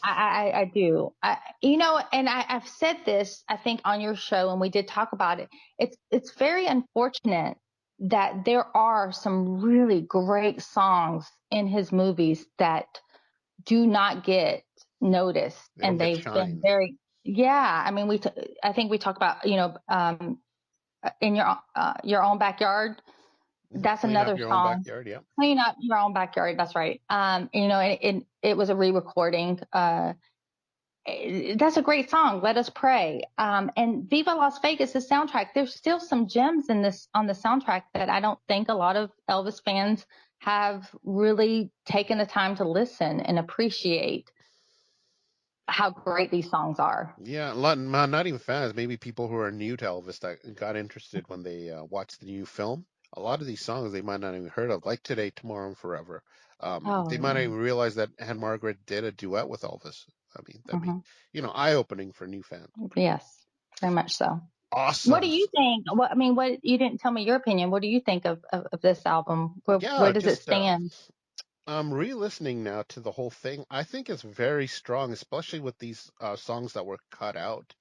I do. And I've said this, I think, on your show, and we did talk about it. It's very unfortunate that there are some really great songs in his movies that do not get noticed, and they've been very. Yeah, I mean, I think we talk about in your own backyard. That's Clean another up your song. Own backyard, yeah. Clean up your own backyard. That's right. It was a re-recording. That's a great song. Let Us Pray. And Viva Las Vegas, the soundtrack. There's still some gems on the soundtrack that I don't think a lot of Elvis fans have really taken the time to listen and appreciate how great these songs are. Yeah, not even fans. Maybe people who are new to Elvis that got interested when they watched the new film. A lot of these songs they might not even heard of, like Today, Tomorrow, and Forever. They might not even realize that Ann-Margret did a duet with Elvis. I mean, that'd be, eye-opening for new fans. Yes, very much so. Awesome. What do you think? What you didn't tell me your opinion. What do you think of this album? Where does it stand? I'm re-listening now to the whole thing. I think it's very strong, especially with these songs that were cut out.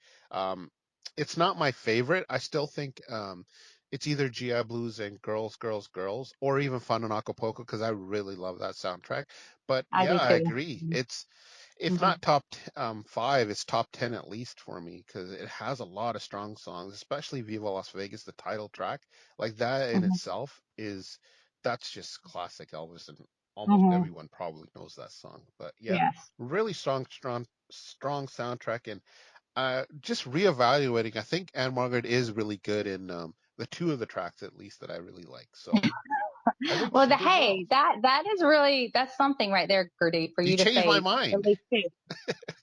it's not my favorite. I still think it's either GI Blues and Girls, Girls, Girls, or even Fun and Acapulco, because I really love that soundtrack. But I yeah, do I too. agree. It's if not top 5, it's top 10 at least for me, because it has a lot of strong songs, especially Viva Las Vegas, the title track. Like that in itself that's just classic Elvis, and almost everyone probably knows that song. But yeah, Yes. really strong soundtrack. And just reevaluating, I think Ann-Margret is really good in the 2 of the tracks at least that I really like. So I think Well, she did well. that is really, that's something right there, Gurdip, for You you to changed say my at mind. least 2.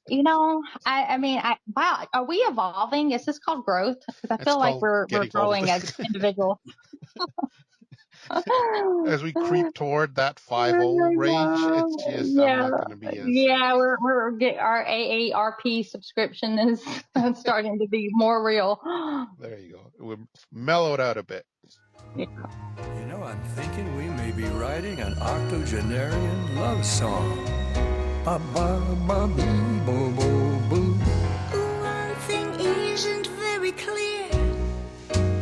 You know, I mean, wow, are we evolving? Is this called growth? Because I It's feel like called we're getting growing old. as individuals. As we creep toward that 5-0 range, it's just I'm Yeah, not going to be as. yeah, our AARP subscription is starting to be more real. There you go. We're mellowed out a bit. You know, I'm thinking we may be writing an octogenarian love song. Ba ba ba bee bo bo boo. One thing isn't very clear,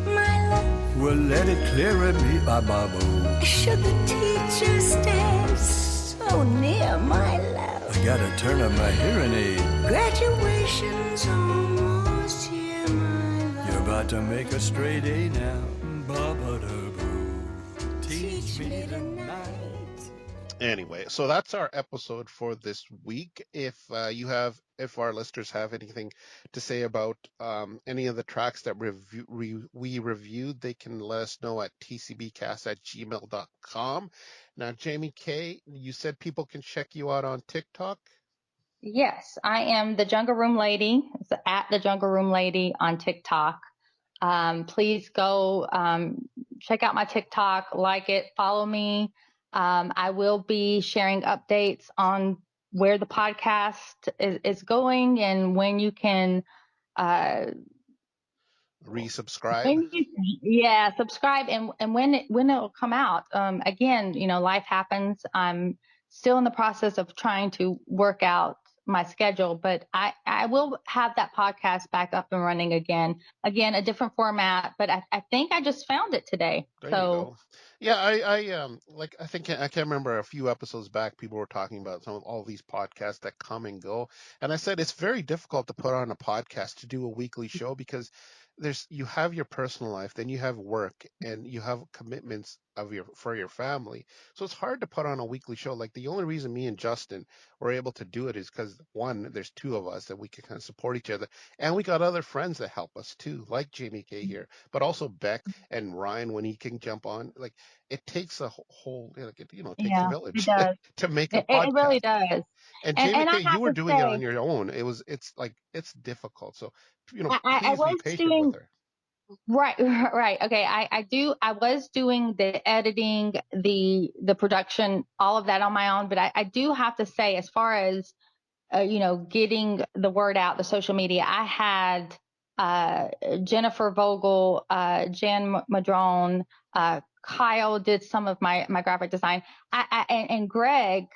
my love. Well, let it clear at me, ba ba boo. Should the teacher stand so near, my love? I gotta turn up my hearing aid. Graduation's almost here, my love. You're about to make a straight A now, ba ba da boo. Teach me tonight. Anyway, so that's our episode for this week. If our listeners have anything to say about any of the tracks that we reviewed, they can let us know at tcbcast@gmail.com. Now, Jaime Kay, you said people can check you out on TikTok. Yes, I am the Jungle Room Lady. It's at the Jungle Room Lady on TikTok. Please go check out my TikTok, like it, follow me. I will be sharing updates on where the podcast is going and when you can resubscribe. Subscribe and when it will come out. Again, life happens. I'm still in the process of trying to work out my schedule, but I will have that podcast back up and running again, a different format, but I think I just found it today. There you go. Yeah, I think I can't remember a few episodes back, people were talking about all these podcasts that come and go. And I said, it's very difficult to put on a podcast to do a weekly show because you have your personal life, then you have work, and you have commitments for your family. So it's hard to put on a weekly show. Like the only reason me and Justin were able to do it is because one, there's 2 of us that we can kind of support each other, and we got other friends that help us too, like Jaime Kay here, but also Beck and Ryan when he can jump on. Like it takes a whole, it takes a village to make a podcast. It really does. And Jaime Kay, you were doing it on your own. It's difficult. So please be patient with her. Right. Okay. I was doing the editing, the production, all of that on my own. But I do have to say, as far as, getting the word out, the social media, I had Jennifer Vogel, Jan Madrone, Kyle did some of my graphic design. And Greg,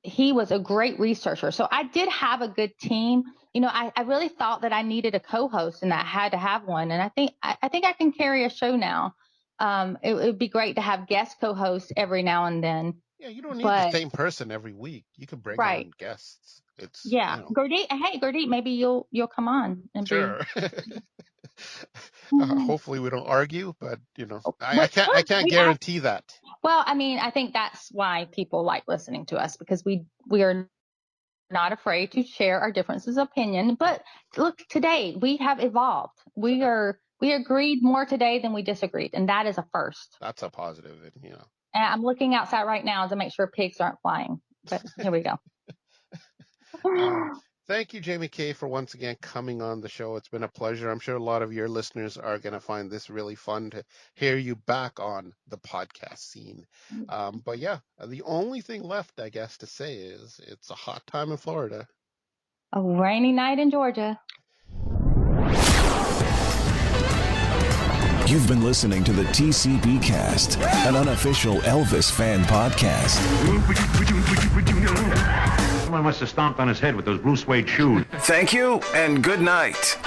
he was a great researcher. So I did have a good team. I really thought that I needed a co-host and that I had to have one. And I think I can carry a show now. It would be great to have guest co-hosts every now and then. Yeah, you don't need the same person every week. You can bring on guests. Gurdip, maybe you'll come on and sure. Hopefully we don't argue, but I can't guarantee that. Well, I mean, I think that's why people like listening to us, because we are not afraid to share our differences of opinion. But look, today we have evolved. We agreed more today than we disagreed, and that is a first. That's a positive, And I'm looking outside right now to make sure pigs aren't flying. But here we go. Thank you, Jaime Kay, for once again coming on the show. It's been a pleasure. I'm sure a lot of your listeners are going to find this really fun to hear you back on the podcast scene. But yeah, the only thing left, I guess, to say is it's a hot time in Florida. A rainy night in Georgia. You've been listening to the TCBcast, an unofficial Elvis fan podcast. Someone must have stomped on his head with those blue suede shoes. Thank you and good night.